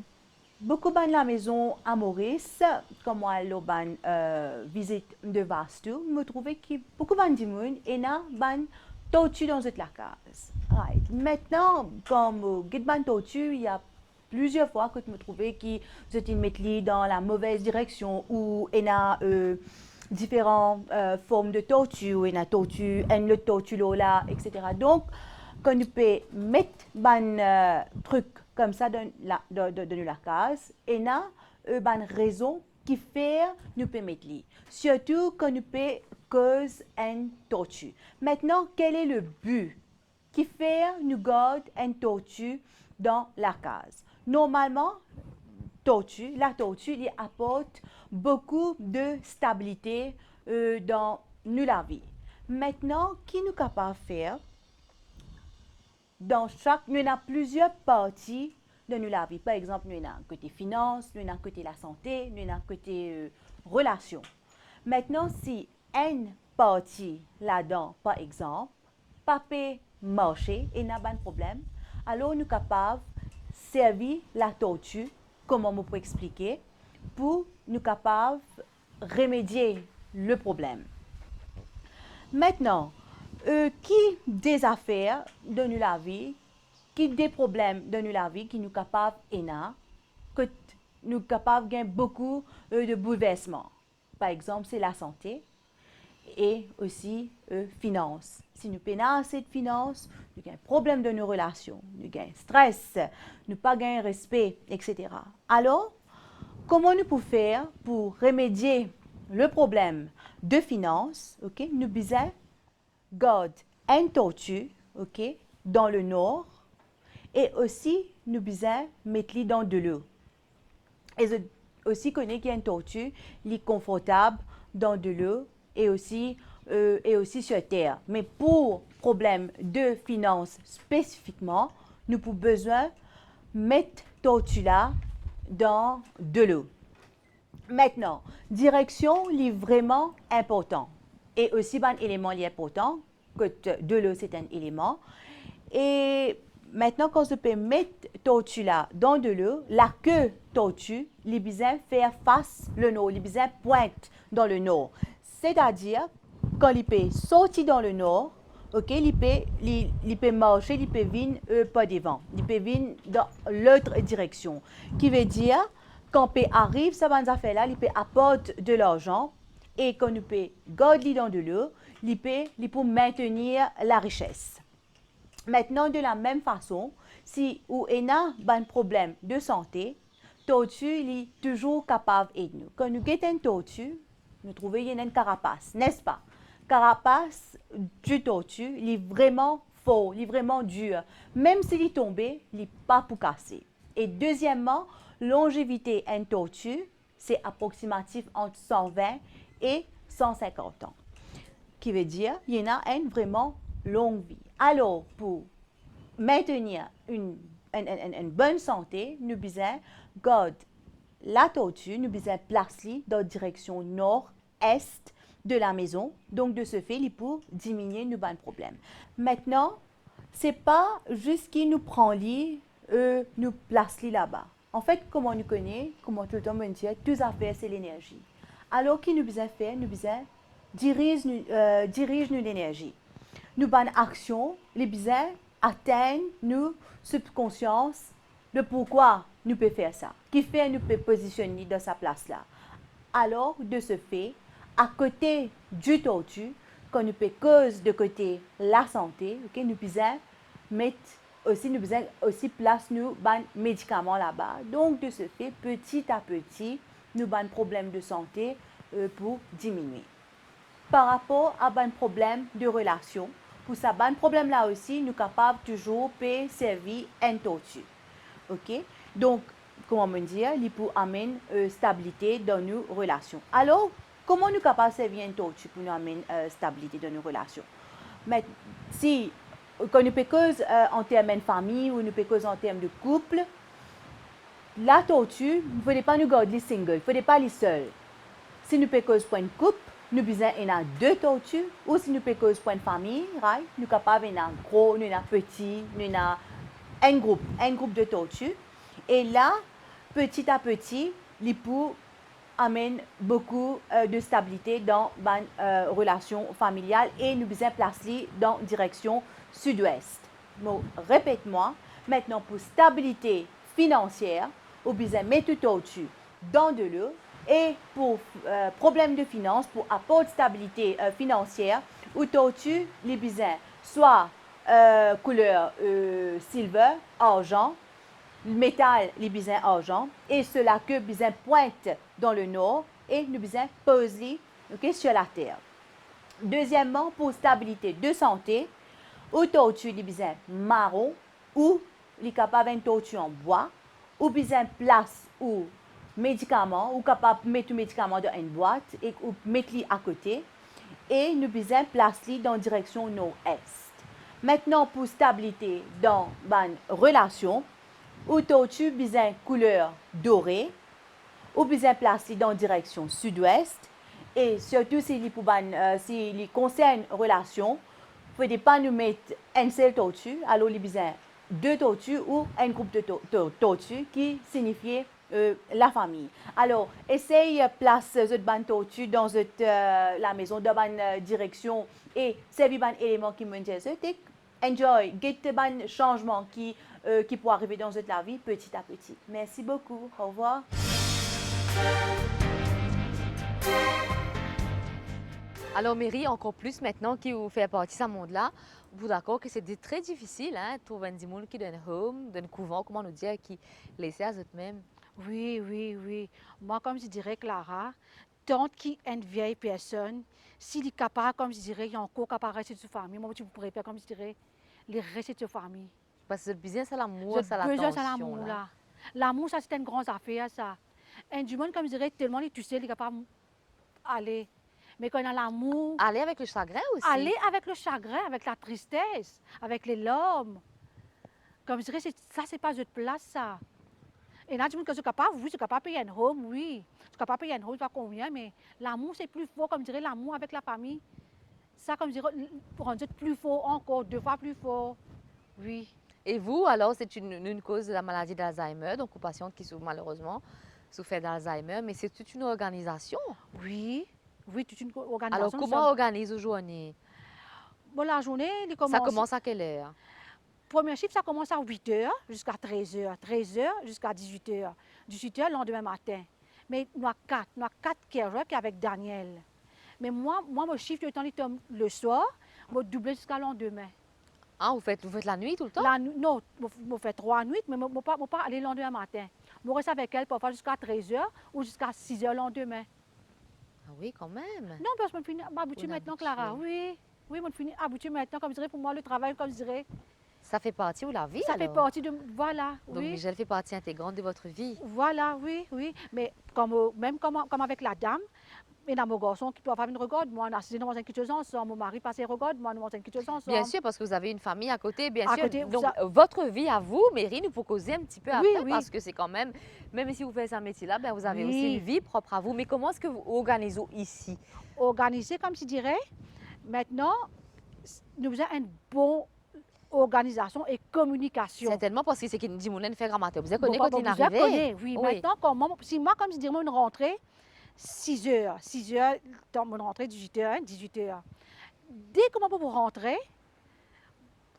[SPEAKER 4] beaucoup de la maison à Maurice, comme moi le visite de Vastu, je trouvais que beaucoup de monde et na ban tortue dans cette la case. Right. Maintenant, comme ban tortue, il y a plusieurs fois que je me trouvais que vous êtes mis dans la mauvaise direction ou et na différentes formes de tortue, une tortue, une le tortue là, etc. Donc, quand nous pouvons mettre un truc comme ça dans la case, et là, une raison qui fait nous pouvons mettre li. Surtout quand nous pouvons cause une tortue. Maintenant, quel est le but qui fait nous garder une tortue dans la case? Normalement, la tortue il apporte beaucoup de stabilité dans la vie. Maintenant, qui nous capable de faire? Dans chaque, nous avons plusieurs parties de la vie. Par exemple, nous avons côté finance, nous avons côté la santé, nous avons côté relation. Maintenant, si une partie là-dedans, par exemple, pas peut marcher et n'a pas de problème, alors nous sommes capables de servir la tortue, comment on peut expliquer, pour nous capables de remédier le problème. Maintenant, qui des affaires de la vie, qui des problèmes de la vie qui nous capables que nous capables de gagner beaucoup de bouleversements. Par exemple, c'est la santé et aussi finance. Si nous peinons assez de finances, nous avons un problème de nos relations, nous avons stress, nous pas gain respect, etc. Alors, comment nous pouvons faire pour remédier le problème de finances? Ok, nous besoin garder un tortue, ok, dans le nord, et aussi nous besoin mettre dans de l'eau. Et je aussi connais qu'il y a une tortue, qui est confortable dans de l'eau et aussi sur terre. Mais pour problème de finances spécifiquement, nous avons besoin de mettre tortue là dans de l'eau. Maintenant, direction est vraiment important. Et aussi, un élément est important, que de l'eau, c'est un élément. Et maintenant, quand je peux mettre tortue là dans de l'eau, la queue tortue, les besoin faire face le nord, les besoin pointe dans le nord. C'est-à-dire, quand il peut sortir dans le nord, ok, il peut marcher, il peut venir pas devant, il peut venir dans l'autre direction. Qui veut dire, quand il arrive, ça va faire là, il peut apporter de l'argent et quand il peut garder dans de l'eau, il peut maintenir la richesse. Maintenant, de la même façon, si on a un problème de santé, tortue est toujours capable d'aider nous. Quand nous avons une tortue, nous trouvons qu'il y a une carapace, n'est-ce pas? Carapace du tortue, il est vraiment fort, il est vraiment dur. Même s'il est tombé, il n'est pas pour casser. Et deuxièmement, longévité d'une tortue, c'est approximatif entre 120 et 150 ans. Qui veut dire qu'il y en a une vraiment longue vie. Alors, pour maintenir une bonne santé, nous devons garder la tortue, nous devons placer dans la direction nord-est de la maison. Donc, de ce fait, il peut diminuer nos problèmes. Maintenant, ce n'est pas juste qu'il nous prend lit, nous place là-bas. En fait, comment on nous connaît, comment tout le temps me dit, tout affaire, c'est l'énergie. Alors, qu'il nous besoin faire, nous besoin dirige nous l'énergie. Nous bonnes actions, les besoins atteignent nous subconscience le pourquoi nous pouvons faire ça, qui fait nous pouvons positionner dans sa place là. Alors de ce fait, à côté du tortue, quand nous pouvons cause de côté la santé, okay, nous besoin mettre aussi nous besoin aussi place nous ban médicaments là-bas. Donc de ce fait, petit à petit, nous ban problèmes de santé pour diminuer. Par rapport à un problème de relation, pour ça, un problème là aussi, nous sommes capables toujours de servir un tortue. Ok? Donc, comment on dit, il peut amener stabilité dans nos relations. Alors, comment nous sommes capables de servir un tortue pour nous amener stabilité dans nos relations? Mais si quand nous cause en termes de famille ou nous cause en termes de couple, la tortue, il ne faut pas nous garder single, il ne faut pas les seuls. Si nous cause pour une couple, nous besoin en deux tortues, ou si nous cause pour une famille, right, nous capables en gros, nous en petit, nous en un groupe de tortues. Et là, petit à petit, l'époux amène beaucoup de stabilité dans la relation familiale et nous besoin placer dans direction sud-ouest. Répète-moi, maintenant pour stabilité financière, ou besoin mettre tout au-dessus dans de l'eau et pour problème de finances, pour apport de stabilité financière, ou au-dessus, les besoins soit couleur silver, argent, le métal, les besoins argent, et cela que besoin pointe dans le nord et nous besoin poser sur la terre. Deuxièmement, pour stabilité de santé, ou tortue les besoins marron ou les capables d'une tortue en bois, ou besoin place ou médicaments, ou capable de mettre le médicament dans une boîte et ou mettre à côté, et nous besoin placer dans direction nord-est. Maintenant, pour stabilité dans une relation, ou tortue besoin couleur dorée, ou besoin placer dans direction sud-ouest, et surtout si les concerne relation, il ne faut pas nous mettre un seul tortue, alors il besoin deux tortues ou un groupe de tortues qui signifie la famille. Alors, essaye placer cette tortue dans la maison dans une direction et servir un élément qui m'intéresse. Enjoy, get un changement qui peut arriver dans la vie petit à petit. Merci beaucoup. Au revoir.
[SPEAKER 1] Alors Mary, encore plus maintenant qui vous fait partie de ce monde-là, vous d'accord que c'est très difficile de trouver un monde qui donne home, donne couvent, comment nous dire, qui laisse à eux-mêmes.
[SPEAKER 2] Oui, oui, oui. Moi, comme je dirais, Clara, tant qui est une vieille personne, s'il est capable, comme je dirais, il est encore capable de rester de sa famille, moi, je vous pourrais pas, comme je dirais, les rester de sa famille.
[SPEAKER 1] Parce que le business, c'est l'amour, c'est
[SPEAKER 2] Besoin,
[SPEAKER 1] l'attention.
[SPEAKER 2] c'est l'amour, là. L'amour, ça, c'est une grande affaire, ça. Un du monde, comme je dirais, tellement tu sais, il est capable d'aller. Mais quand on a l'amour,
[SPEAKER 1] Aller avec le chagrin aussi.
[SPEAKER 2] aller avec le chagrin, avec la tristesse, avec les larmes. Comme je dirais, ça, c'est pas de place, ça. Et là, tu me dis que tu es capable, oui, tu es capable de payer un home, oui. Tu es capable de payer un home, pas combien, mais l'amour, c'est plus fort, comme je dirais, l'amour avec la famille. Ça, comme je dirais, pour rendre plus fort encore, 2 fois plus fort. Oui.
[SPEAKER 1] Et vous, alors, c'est une cause de la maladie d'Alzheimer, donc aux patientes qui souffrent malheureusement souffrent d'Alzheimer, mais c'est toute une organisation.
[SPEAKER 2] Oui, oui, toute une organisation.
[SPEAKER 1] Alors, comment organise une journée?
[SPEAKER 2] Bon, la journée,
[SPEAKER 1] Ça commence à quelle heure?
[SPEAKER 2] Premier chiffre, ça commence à 8 h jusqu'à 13 h. 13 h jusqu'à 18 h. 18 h le lendemain matin. Mais nous avons 4 carrières avec Daniel. Mais moi, mon chiffre, le soir, je double jusqu'à le lendemain.
[SPEAKER 1] Ah, vous faites la nuit tout le temps?
[SPEAKER 2] Non, je fais 3 nuits, mais je ne peux pas aller le lendemain matin. Je reste avec elle parfois jusqu'à 13 h ou jusqu'à 6 h le lendemain.
[SPEAKER 1] Ah oui, quand même.
[SPEAKER 2] Non, parce que je suis habituée maintenant, Clara. Oui, oui, je suis habituée maintenant, comme je dirais, pour moi, le travail, comme je dirais.
[SPEAKER 1] Ça fait partie de la vie,
[SPEAKER 2] Ça
[SPEAKER 1] alors?
[SPEAKER 2] fait partie de... Voilà,
[SPEAKER 1] Donc,
[SPEAKER 2] oui.
[SPEAKER 1] Michel fait partie intégrante de votre vie.
[SPEAKER 2] Voilà, oui, oui. Mais même comme avec la dame, il y a mon garçon qui peut avoir une regarde. Moi, on a assisté dans une kitcheuse ensemble. Mon mari passe une regarde. Moi, nous avons une kitcheuse ensemble.
[SPEAKER 1] Bien sûr, parce que vous avez une famille à côté, bien
[SPEAKER 2] À
[SPEAKER 1] sûr.
[SPEAKER 2] côté,
[SPEAKER 1] Donc,
[SPEAKER 2] ça-
[SPEAKER 1] votre vie à vous, Mary, nous faut causer un petit peu
[SPEAKER 2] Oui,
[SPEAKER 1] après,
[SPEAKER 2] oui.
[SPEAKER 1] parce que c'est quand même si vous faites ce métier-là, ben, vous avez
[SPEAKER 2] Oui.
[SPEAKER 1] aussi une vie propre à vous. Mais comment est-ce que vous organisez ici?
[SPEAKER 2] Organisé, comme je dirais. Maintenant, nous avons une bonne organisation et communication.
[SPEAKER 1] Certainement, parce que c'est qui dit mon fait grammaire. Vous avez
[SPEAKER 2] Bon,
[SPEAKER 1] connu
[SPEAKER 2] bon,
[SPEAKER 1] quand il est
[SPEAKER 2] vous avez
[SPEAKER 1] arrivé?
[SPEAKER 2] connu, oui. Maintenant, si moi, comme je dirais, une rentrée, 6 h. 6 h, dans mon rentrée, 18 h, 18 h. Dès que moi, pour rentrer,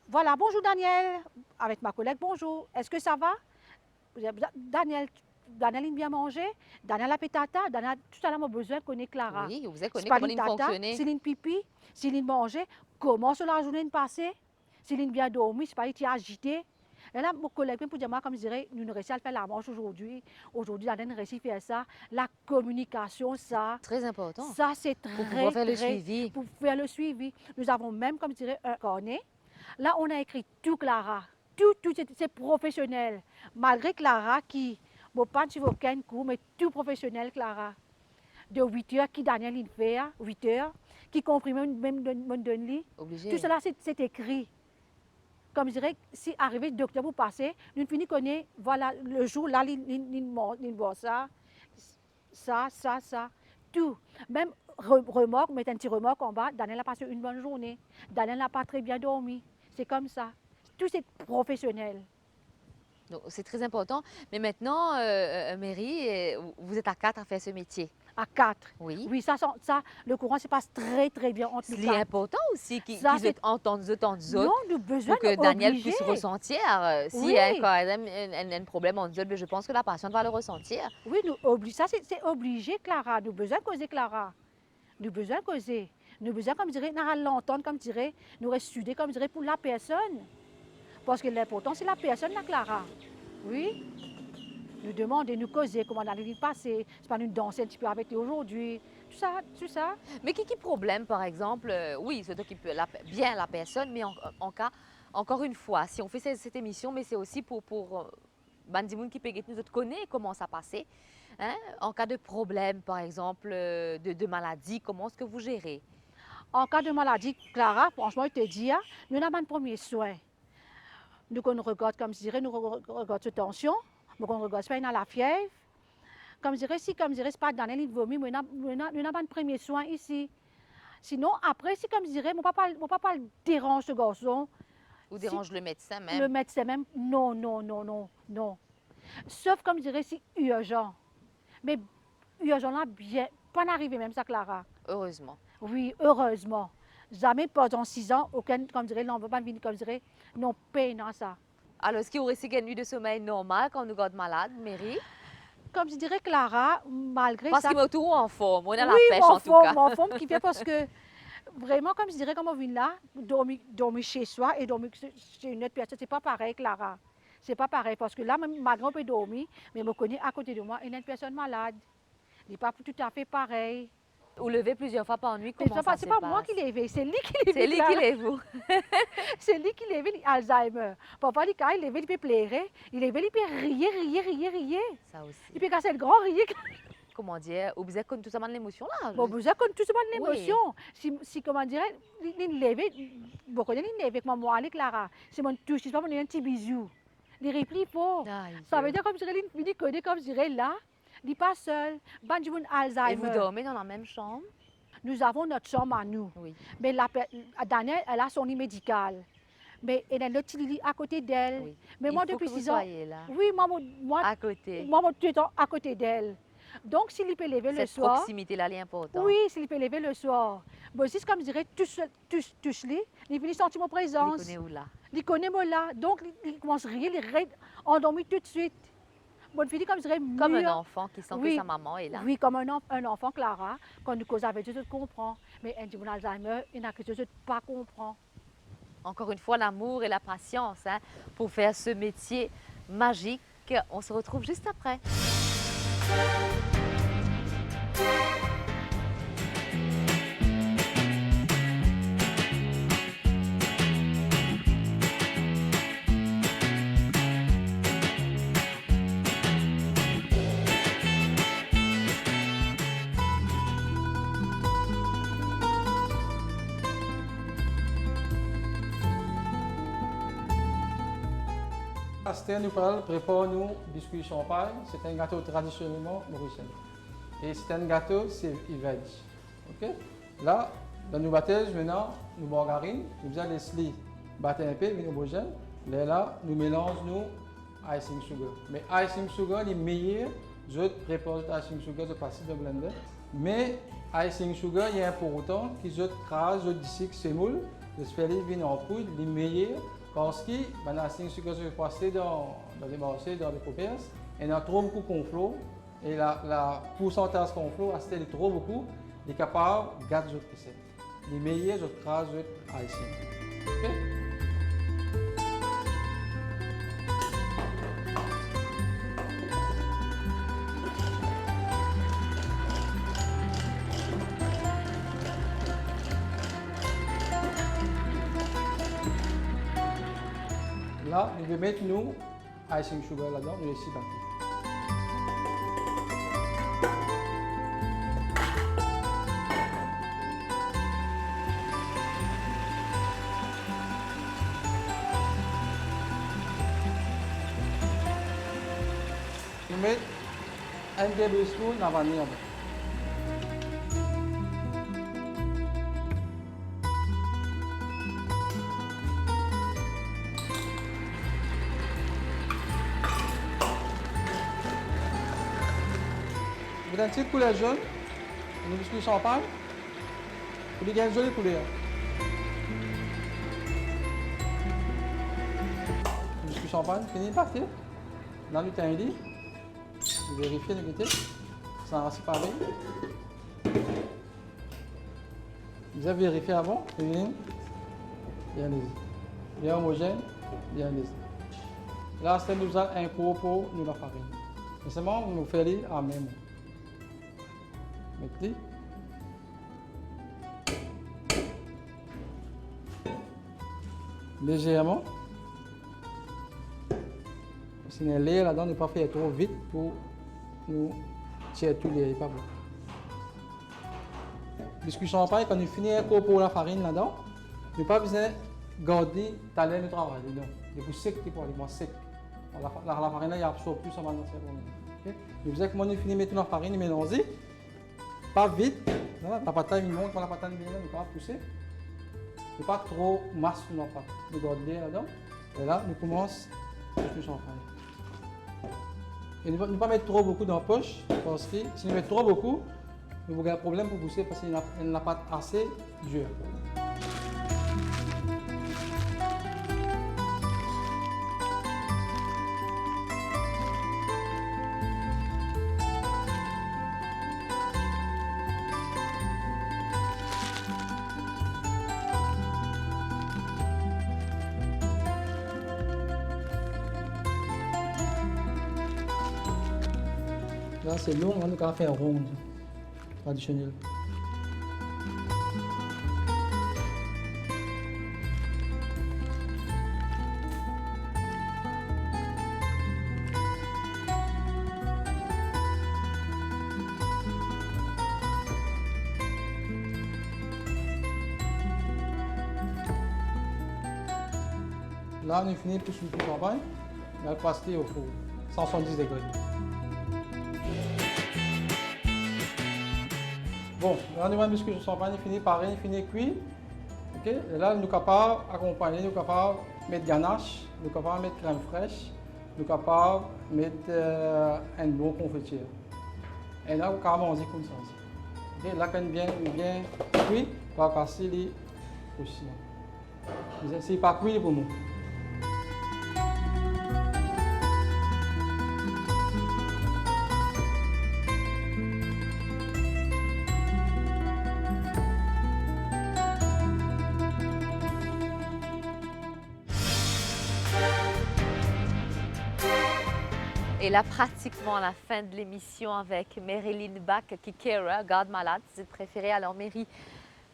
[SPEAKER 2] voilà, bonjour Daniel, avec ma collègue, bonjour, est-ce que ça va? Daniel, il bien mangé, Daniel a pétata, Daniel, tout à l'heure, moi, besoin de connaître Clara.
[SPEAKER 1] Oui, vous avez connu
[SPEAKER 2] Spaline
[SPEAKER 1] comment il
[SPEAKER 2] tata,
[SPEAKER 1] fonctionnait.
[SPEAKER 2] Céline pipi, Céline manger, comment sur la journée passée, Céline bien dormi, Spaline qui a agité. Et là, mon collègue, pour dire, moi, comme je dirais, nous ne réussissons à faire la manche aujourd'hui. Aujourd'hui, Daniel réussit à faire ça. La communication, ça.
[SPEAKER 1] Très important.
[SPEAKER 2] Ça, c'est
[SPEAKER 1] Pour
[SPEAKER 2] très,
[SPEAKER 1] pouvoir faire le
[SPEAKER 2] très-
[SPEAKER 1] suivi.
[SPEAKER 2] Pour faire le suivi. Nous avons même, comme je dirais, un carnet. Là, on a écrit tout Clara. Tout, c'est professionnel. Malgré Clara qui, bon, pas suivre aucun cours, mais tout professionnel, Clara. De 8 h, qui Daniel il fait, 8 h, qui comprime même donne lit.
[SPEAKER 1] Obligé.
[SPEAKER 2] Tout cela, c'est écrit. comme je dirais, si arrivé le docteur pour passer, nous finissons connaître, voilà, le jour là, il voit ça, tout. Même remorque, mettre un petit remorque en bas, Daniel a passé une bonne journée. Daniel n'a pas très bien dormi. C'est comme ça. Tout c'est professionnel.
[SPEAKER 1] Donc, c'est très important. Mais maintenant, Mary, vous êtes à 4 à faire ce métier.
[SPEAKER 2] À 4.
[SPEAKER 1] Oui.
[SPEAKER 2] Oui, ça, le courant se passe très, très bien entre nous
[SPEAKER 1] C'est
[SPEAKER 2] quatre.
[SPEAKER 1] important aussi qu'ils
[SPEAKER 2] Ça, c'est-
[SPEAKER 1] entendent
[SPEAKER 2] Non, nous besoin
[SPEAKER 1] pour que
[SPEAKER 2] de
[SPEAKER 1] Daniel
[SPEAKER 2] obliger.
[SPEAKER 1] puisse ressentir. S'il
[SPEAKER 2] Oui.
[SPEAKER 1] y a quand même un problème en je pense que la patiente va le ressentir.
[SPEAKER 2] Oui, ça c'est obligé, Clara. Nous besoin de causer, Clara. Nous besoin de causer. Nous besoin, comme je dirais, nous l'entendre, comme je dirais, nous rester comme je dirais, pour la personne. Parce que l'important, c'est la personne, la Clara. Oui. Nous demander, nous causer, comment on allait passer. C'est pas nous danser un petit peu avec lui aujourd'hui. Tout ça, tout ça.
[SPEAKER 1] Mais qui problème, par exemple, oui, c'est qui peut bien la personne, mais en cas, encore une fois, si on fait cette émission, mais c'est aussi pour Bandimoun qui peut nous autres connaît comment ça passait. Hein? En cas de problème, par exemple, de maladie, comment est-ce que vous gérez?
[SPEAKER 2] En cas de maladie, Clara, franchement, je te dis, hein, nous avons un premier soin. Nous, qu'on regarde, comme je dirais, nous regardons cette tension, nous regardons pas dans la fièvre. Comme je dirais, si, comme je dirais, c'est pas dans les vomi, nous avons un premier soin ici. Sinon, après, si, comme je dirais, mon papa dérange ce garçon.
[SPEAKER 1] Ou dérange le médecin même?
[SPEAKER 2] Le médecin même, non, non, non, non, non. Sauf, comme je dirais, c'est urgent. Mais urgent là, bien, pas arrivé même ça, Clara.
[SPEAKER 1] Heureusement.
[SPEAKER 2] Oui, heureusement. Jamais pendant 6 ans, aucun, comme je dirais, n'en veut pas venir, comme je dirais, non peine dans ça.
[SPEAKER 1] Alors, est-ce qu'il y aurait aussi une nuit de sommeil normale quand nous sommes malades, Mary?
[SPEAKER 2] Comme je dirais, Clara, malgré
[SPEAKER 1] Parce
[SPEAKER 2] ça...
[SPEAKER 1] qu'il est toujours en forme, on est à la
[SPEAKER 2] oui,
[SPEAKER 1] pêche en tout cas.
[SPEAKER 2] en forme, qui fait parce que, vraiment, comme je dirais, comme on vient là, dormir chez soi et dormir chez une autre personne, c'est pas pareil, Clara. C'est pas pareil, parce que là, même, malgré on peut dormir, mais je connais à côté de moi une autre personne malade. Il n'est pas tout à fait pareil.
[SPEAKER 1] Vous levez plusieurs fois par nuit, comment ça se passe?
[SPEAKER 2] C'est pas moi qui l'ai levé, c'est lui qui l'ai levé.
[SPEAKER 1] C'est lui qui l'est, vous.
[SPEAKER 2] C'est lui qui l'a vu Alzheimer. Papa, il l'a vu, il peut pleurer. Il l'a vu, il peut rire.
[SPEAKER 1] Ça aussi.
[SPEAKER 2] Il peut casser le grand rire.
[SPEAKER 1] Comment dire, vous avez connu tout ça de l'émotion là?
[SPEAKER 2] Bon, vous avez connu tout ça de l'émotion. Si, comment dire, il l'a vu, vous connaissez, il l'a vu avec maman, avec Clara. C'est mon touche, c'est pas mon un petit bisou. Il repris fort. Ça veut dire, comme je dirais, il connaît, comme je dirais, là, il n'est pas seul. Banjimoun Alzheimer.
[SPEAKER 1] Et vous dormez dans la même chambre?
[SPEAKER 2] Nous avons notre chambre à nous.
[SPEAKER 1] Oui.
[SPEAKER 2] Mais Daniel, elle a son lit médical. Mais elle a notre lit à côté d'elle.
[SPEAKER 1] Oui.
[SPEAKER 2] Mais
[SPEAKER 1] Il
[SPEAKER 2] moi,
[SPEAKER 1] faut
[SPEAKER 2] depuis
[SPEAKER 1] que vous
[SPEAKER 2] 6 ans.
[SPEAKER 1] soyez là,
[SPEAKER 2] Oui, moi,
[SPEAKER 1] à côté.
[SPEAKER 2] moi, tout le temps à côté d'elle. Donc, s'il peut lever le
[SPEAKER 1] Cette
[SPEAKER 2] soir.
[SPEAKER 1] proximité-là, elle est importante.
[SPEAKER 2] Oui, s'il peut lever le soir. Bon, c'est comme je dirais, touche-les. Il finit sentir mon
[SPEAKER 1] Il
[SPEAKER 2] présence.
[SPEAKER 1] connaît où là?
[SPEAKER 2] Il connaît moi là. Donc, il commence à rire, il reste endormi tout de suite. Bon, il finit comme je dirais,
[SPEAKER 1] Comme
[SPEAKER 2] mûr.
[SPEAKER 1] un enfant qui sent
[SPEAKER 2] Oui.
[SPEAKER 1] que sa maman est là.
[SPEAKER 2] Oui, comme un enfant, Clara, quand nous cause avec Dieu, je comprends. Mais un petit Alzheimer, il n'a que Dieu, je ne pas comprend.
[SPEAKER 1] Encore une fois, l'amour et la patience hein, pour faire ce métier magique. On se retrouve juste après.
[SPEAKER 5] Pasteur nous parle, prépare-nous biscuits champagne. C'est un gâteau traditionnellement mauricien. Et c'est un gâteau, c'est veg. Ok? Là, dans nos bâtons, maintenant, nous margarine, nous allons laisser battre un peu, nous homogène. Là, nous mélangeons nous icing sugar. Mais icing sugar, il est meilleur. Je prépare icing sugar, je passe dans le blender. Mais icing sugar, il y a un pour autant qui je crase, je disque semoule, je fais les vins en poudre, les meilleurs. Parce que icing sugar, je vais passer dans les marchés, dans les paupières, et il y a trop beaucoup de conflits. Et la pourcentage de conflits, c'est trop beaucoup, il est capable de garder votre recette. Les meilleurs, je crase votre icing. Okay? Là, nous allons mettre nous icing sugar là-dedans, nous laisser battre. nous mettons un tablespoon de vanille. Vous avez une petite couleur jaune, une biscuit champagne, vous avez une jolie couleur. Le biscuit champagne, fini de partir. Dans le temps, vous vérifiez le côté, ça en séparé. Vous avez vérifié avant, bien allez-y. Bien homogène, bien allez-y. Là, c'est nous avons un pot pour nous la farine. Et c'est bon, nous faisons en même. Mettez. Légèrement. Si on est lait là-dedans, ne pas faire trop vite pour nous tirer tout les pas bon. Biscuit champagne, quand nous finissons pour la farine là-dedans, nous pas besoin de garder ta laine de travail. Il est sec, il est sec. La farine là, il absorbe plus ça va dans cette okay? Nous besoin que nous finissons de mettre la farine et mélanger. Pas vite, la patate il monte, quand la patate vient, nous pas pousser. Il pas trop masse sur la pâte. Nous garder là-dedans. Et là, nous commençons le biscuit champagne. Et ne pas mettre trop beaucoup dans la poche, parce que si nous mettons trop beaucoup, nous avons un problème pour pousser parce qu'il n'a pas assez dur. Là, c'est long, on va faire rond, traditionnel. Là, on est fini pour le champagne. On va le passer au four, 170 degrés. Bon, là, nous avons le biscuit de champagne fini, pareil, fini cuit. Okay? Et là, nous sommes capables d'accompagner, nous sommes capables de mettre ganache, nous sommes capables de mettre crème fraîche, nous sommes capables de mettre un bon confetier. Et là, nous sommes manger comme ça. Okay? Là, quand il est bien cuit, on va passer les aussi. Si n'est pas cuit pour nous.
[SPEAKER 1] Et là, pratiquement à la fin de l'émission avec Marilyn Bach, qui est garde malade, c'est préféré. Alors, Mary,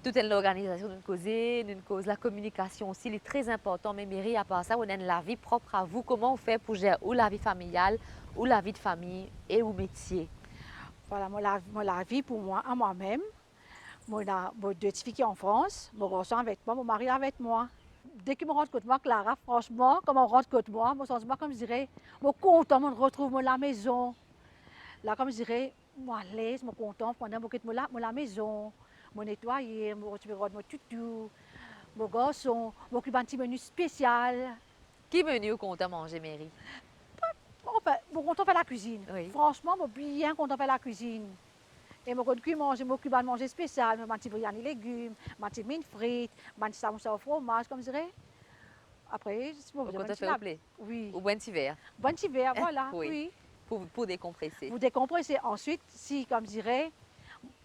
[SPEAKER 1] toute l'organisation d'une cause, la communication aussi, il est très important. Mais Mary, à part ça, on a la vie propre à vous. Comment on fait pour gérer ou la vie familiale, ou la vie de famille et ou métier?
[SPEAKER 2] Voilà, la vie pour moi, à moi-même. Moi, j'ai deux filles en France, mon garçon avec moi, mon mari avec moi. Dès qu'il me rend compte de moi, Clara, franchement, comme on rend compte de moi, je sens comme je dirais, je suis content, je retrouve la maison. Là, comme je dirais, moi, à l'aise, je suis content, pendant que je suis la maison, je nettoyer, je retrouve mon tutu, mon garçon, je m'occupe d'un petit menu spécial.
[SPEAKER 1] Qui menu au compte à manger, Mary?
[SPEAKER 2] Enfin, je suis content de faire la cuisine.
[SPEAKER 1] Oui.
[SPEAKER 2] Franchement, je suis bien content de faire la cuisine. Et je m'occupe de manger spécial, je petit biryani légumes, je petit mine frites, je petit samoussa au fromage, comme je dirais. Après, je
[SPEAKER 1] Au compte fait au plaît?
[SPEAKER 2] Oui.
[SPEAKER 1] Ou bon hiver?
[SPEAKER 2] Bon hiver, voilà,
[SPEAKER 1] Oui.
[SPEAKER 2] oui.
[SPEAKER 1] Pour décompresser.
[SPEAKER 2] Vous décompressez. Ensuite, si, comme je dirais,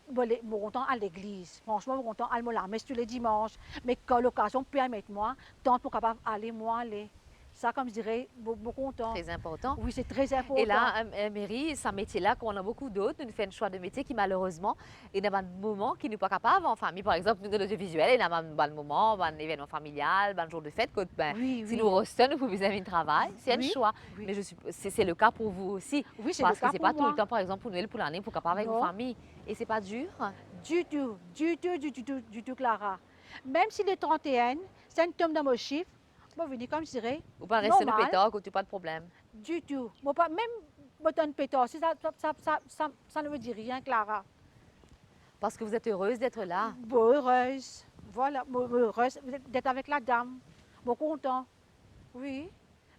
[SPEAKER 2] je suis content à l'église. Franchement, je suis content à la messe tous les dimanches. Mais quand l'occasion permet-moi, tant pour capable aller, moi, aller. Ça, comme je dirais, je suis content.
[SPEAKER 1] Très important.
[SPEAKER 2] Oui, c'est très important.
[SPEAKER 1] Et là, Mary, ce métier-là, qu'on a beaucoup d'autres, nous faisons un choix de métier qui, malheureusement, il y a des moments qui ne sont pas capables en famille. Par exemple, nous, de l'audiovisuel, il y a des moments, des événements familiaux, des jours de fête, que, si nous restons, nous pouvons avoir un travail. C'est un choix. Oui. Mais c'est le cas pour vous aussi.
[SPEAKER 2] Oui, c'est
[SPEAKER 1] parce
[SPEAKER 2] le cas
[SPEAKER 1] que ce n'est pas tout le temps, par exemple, pour Noël, pour l'année, pour capable avec vos familles. Et ce n'est pas dur?
[SPEAKER 2] Du tout, Clara. Même si le 31, c'est un tome dans mon chiffre, je vais venir comme je dirais.
[SPEAKER 1] Ou pas rester le pétard, que tu n'as pas de problème?
[SPEAKER 2] Du tout. Moi, pas, même Botton pétard, ça ne veut dire rien, Clara.
[SPEAKER 1] Parce que vous êtes heureuse d'être là.
[SPEAKER 2] Bon, heureuse. Voilà, bon, heureuse d'être avec la dame. Bon, content. Oui.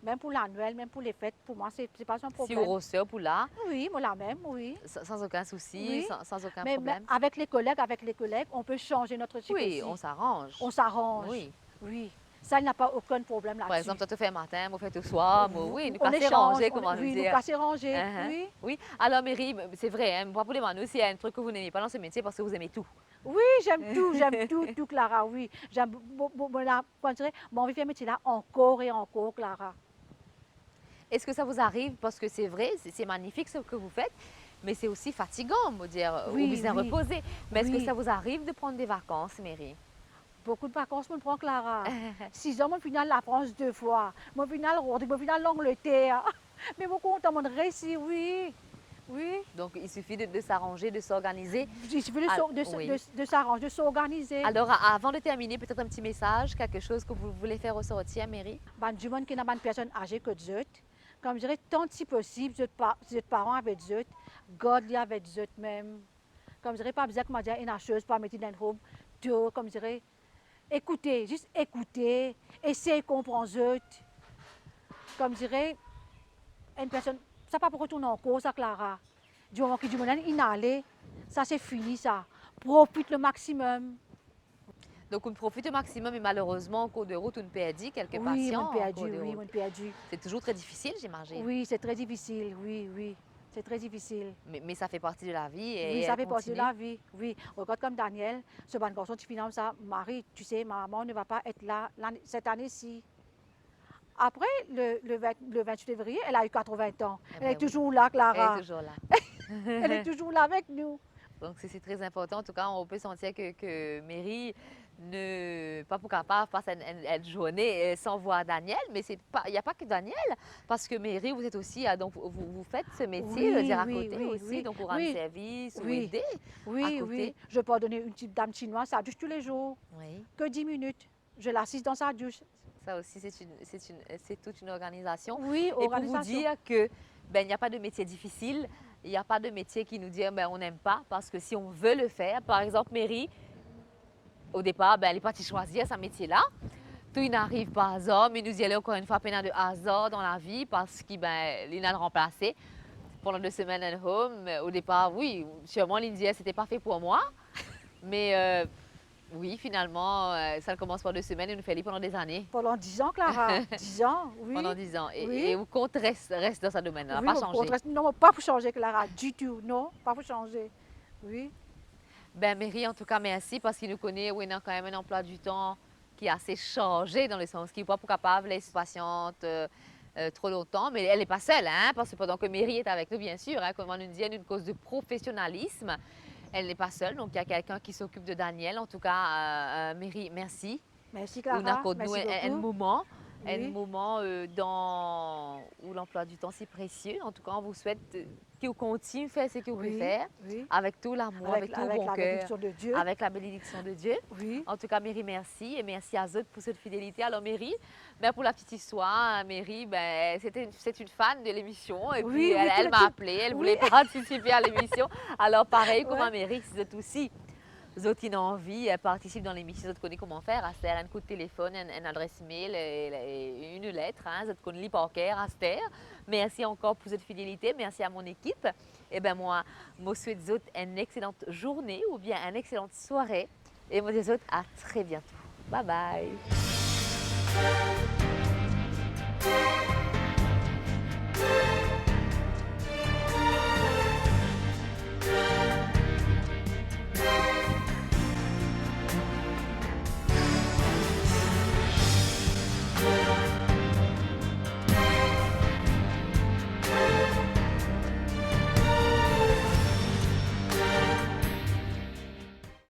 [SPEAKER 2] Même pour la Noël, même pour les fêtes, pour moi, c'est pas un
[SPEAKER 1] Si
[SPEAKER 2] problème.
[SPEAKER 1] vous recevez pour là,
[SPEAKER 2] Oui, moi la même, oui.
[SPEAKER 1] sans aucun souci,
[SPEAKER 2] Oui.
[SPEAKER 1] sans aucun
[SPEAKER 2] Mais
[SPEAKER 1] problème.
[SPEAKER 2] avec les collègues, on peut changer notre chic
[SPEAKER 1] Oui,
[SPEAKER 2] aussi.
[SPEAKER 1] on s'arrange.
[SPEAKER 2] On s'arrange.
[SPEAKER 1] Oui.
[SPEAKER 2] Oui. Ça, il n'y a pas aucun problème là-dessus.
[SPEAKER 1] Par exemple, toi, tu fais le matin, moi, fais le soir. Moi, oui, nous
[SPEAKER 2] on
[SPEAKER 1] pas
[SPEAKER 2] échange,
[SPEAKER 1] s'arranger, comment
[SPEAKER 2] oui,
[SPEAKER 1] dire.
[SPEAKER 2] nous pas s'arranger,
[SPEAKER 1] Uh-huh.
[SPEAKER 2] oui.
[SPEAKER 1] Oui. Alors, Mary, c'est vrai, hein, moi, pour les manos, s'il y a un truc que vous n'aimez pas dans ce métier, parce que vous aimez tout.
[SPEAKER 2] Oui, j'aime tout, Clara, oui. J'aime, comment dirais, mon envie de faire métier là encore et encore, Clara.
[SPEAKER 1] Est-ce que ça vous arrive, parce que c'est vrai, c'est magnifique ce que vous faites, mais c'est aussi fatigant, on va dire,
[SPEAKER 2] Oui,
[SPEAKER 1] ou bien
[SPEAKER 2] oui.
[SPEAKER 1] reposer. Mais est-ce que
[SPEAKER 2] Oui.
[SPEAKER 1] ça vous arrive de prendre des vacances, Mary?
[SPEAKER 2] Beaucoup de vacances, je me prends, Clara. 6 ans, mon final la France 2 fois. Mon final Rodrigue, mon final l'Angleterre. Mais mon content, mon réussi, oui. Oui.
[SPEAKER 1] Donc, il suffit de s'arranger, de s'organiser.
[SPEAKER 2] Il suffit
[SPEAKER 1] Ah, oui.
[SPEAKER 2] de s'arranger, de s'organiser.
[SPEAKER 1] Alors, avant de terminer, peut-être un petit message, quelque chose que vous voulez faire ressortir, Mary?
[SPEAKER 2] Ben, du monde qui n'a pas une personne âgée que Zut. Comme je dirais, tant si possible, Zut parents avec Zut, God avec Zut même. Comme je dirais, pas besoin que m'a dit une chose, pas mettre dans le home. Tout, comme je dirais, écoutez, juste écoutez, essayez de comprendre Zut. Comme je dirais, une personne, ça pas pour retourner en cause, ça, Clara. Du moment qu'il dit, il allait, ça c'est fini, ça. Profite le maximum.
[SPEAKER 1] Donc, on profite au maximum et malheureusement, en cours de route, on perdit quelques
[SPEAKER 2] Oui,
[SPEAKER 1] patients.
[SPEAKER 2] mon
[SPEAKER 1] en
[SPEAKER 2] perdu,
[SPEAKER 1] cours de
[SPEAKER 2] oui,
[SPEAKER 1] route.
[SPEAKER 2] mon perdu.
[SPEAKER 1] C'est toujours très difficile, j'imagine.
[SPEAKER 2] Oui, c'est très difficile, oui, oui. C'est très difficile.
[SPEAKER 1] Mais ça fait partie de la vie. Et
[SPEAKER 2] Oui, ça
[SPEAKER 1] elle
[SPEAKER 2] fait partie de
[SPEAKER 1] continue.
[SPEAKER 2] la vie. Oui, regarde comme Daniel, ce bon garçon, tu finis ça. Marie, tu sais, ma maman ne va pas être là cette année-ci. Après, le 28 février, elle a eu 80 ans.
[SPEAKER 1] Eh
[SPEAKER 2] Elle
[SPEAKER 1] ben
[SPEAKER 2] est
[SPEAKER 1] oui.
[SPEAKER 2] toujours là,
[SPEAKER 1] Elle
[SPEAKER 2] Clara.
[SPEAKER 1] est toujours là.
[SPEAKER 2] Elle est toujours là avec nous.
[SPEAKER 1] Donc, c'est très important. En tout cas, on peut sentir que Mary ne pas pour capable passe une journée sans voir Daniel, mais il n'y a pas que Daniel, parce que Mary, vous êtes aussi, donc vous faites ce métier, je veux
[SPEAKER 2] Oui,
[SPEAKER 1] dire, à
[SPEAKER 2] oui,
[SPEAKER 1] côté
[SPEAKER 2] oui,
[SPEAKER 1] aussi,
[SPEAKER 2] oui.
[SPEAKER 1] donc pour rendre
[SPEAKER 2] Oui.
[SPEAKER 1] service ou
[SPEAKER 2] Oui.
[SPEAKER 1] aider.
[SPEAKER 2] Oui,
[SPEAKER 1] À côté.
[SPEAKER 2] oui. Je peux donner une petite dame chinoise, ça douche tous les jours.
[SPEAKER 1] Oui.
[SPEAKER 2] Que 10 minutes. Je l'assiste dans sa douche.
[SPEAKER 1] Ça aussi, c'est toute une organisation.
[SPEAKER 2] Oui,
[SPEAKER 1] Et pour vous
[SPEAKER 2] organisation.
[SPEAKER 1] dire que il n'y a pas de métier difficile, il n'y a pas de métier qui nous dit on n'aime pas, parce que si on veut le faire, par exemple, Mary, au départ, elle est partie choisir ce métier-là. Tout n'arrive par hasard, mais nous y allons encore une fois peine de hasard dans la vie parce qu'il a remplacé pendant 2 semaines at home. Au départ, oui, sûrement l'India, c'était pas fait pour moi, mais oui, finalement, ça commence par 2 semaines et nous fait aller pendant des années.
[SPEAKER 2] Pendant 10 ans, Clara. 10 ans, oui.
[SPEAKER 1] Pendant 10 ans. Et,
[SPEAKER 2] Oui.
[SPEAKER 1] et au compte reste dans ce domaine-là,
[SPEAKER 2] Oui,
[SPEAKER 1] pas
[SPEAKER 2] mon
[SPEAKER 1] changé.
[SPEAKER 2] contrat- Non, pas pour changer, Clara, du tout. Non, pas pour changer. Oui.
[SPEAKER 1] Ben Mary, en tout cas, merci parce qu'il nous connaît, oui, on a quand même un emploi du temps qui est assez chargé dans le sens qu'il n'est pas pour capable d'être patiente trop longtemps, mais elle n'est pas seule, hein, parce que pendant que Mary est avec nous, bien sûr, hein, comme on nous dit, une cause de professionnalisme, elle n'est pas seule, donc il y a quelqu'un qui s'occupe de Daniel. En tout cas, Mary, merci.
[SPEAKER 2] Merci,
[SPEAKER 1] On
[SPEAKER 2] Clara.
[SPEAKER 1] accorde-nous
[SPEAKER 2] Merci
[SPEAKER 1] un
[SPEAKER 2] beaucoup.
[SPEAKER 1] moment. Un
[SPEAKER 2] Oui.
[SPEAKER 1] moment où l'emploi du temps c'est précieux. En tout cas, on vous souhaite que vous continuez à faire ce que vous
[SPEAKER 2] Oui,
[SPEAKER 1] voulez faire
[SPEAKER 2] oui.
[SPEAKER 1] avec tout l'amour, avec, tout
[SPEAKER 2] avec
[SPEAKER 1] bon
[SPEAKER 2] la
[SPEAKER 1] cœur,
[SPEAKER 2] bénédiction de Dieu.
[SPEAKER 1] avec la bénédiction de Dieu.
[SPEAKER 2] Oui.
[SPEAKER 1] En tout cas, Mary, merci. Et merci à Zot pour cette fidélité. Alors, Mary, ben, pour la petite histoire, Mary, c'est une fan de l'émission. Et
[SPEAKER 2] Oui,
[SPEAKER 1] puis,
[SPEAKER 2] oui,
[SPEAKER 1] elle
[SPEAKER 2] tout
[SPEAKER 1] m'a
[SPEAKER 2] le-
[SPEAKER 1] appelée, elle
[SPEAKER 2] oui.
[SPEAKER 1] voulait participer à l'émission. Alors, pareil comme
[SPEAKER 2] Ouais.
[SPEAKER 1] à Mary, si Zot aussi. Zot, qui a envie, elle participe dans l'émission, Zot connaît comment faire. Aster, un coup de téléphone, une adresse mail et une lettre. Hein. Zot connaît par cœur, Aster. Merci encore pour cette fidélité. Merci à mon équipe. Et ben moi, je souhaite Zot une excellente journée ou bien une excellente soirée. Et moi, Zot, à très bientôt. Bye bye.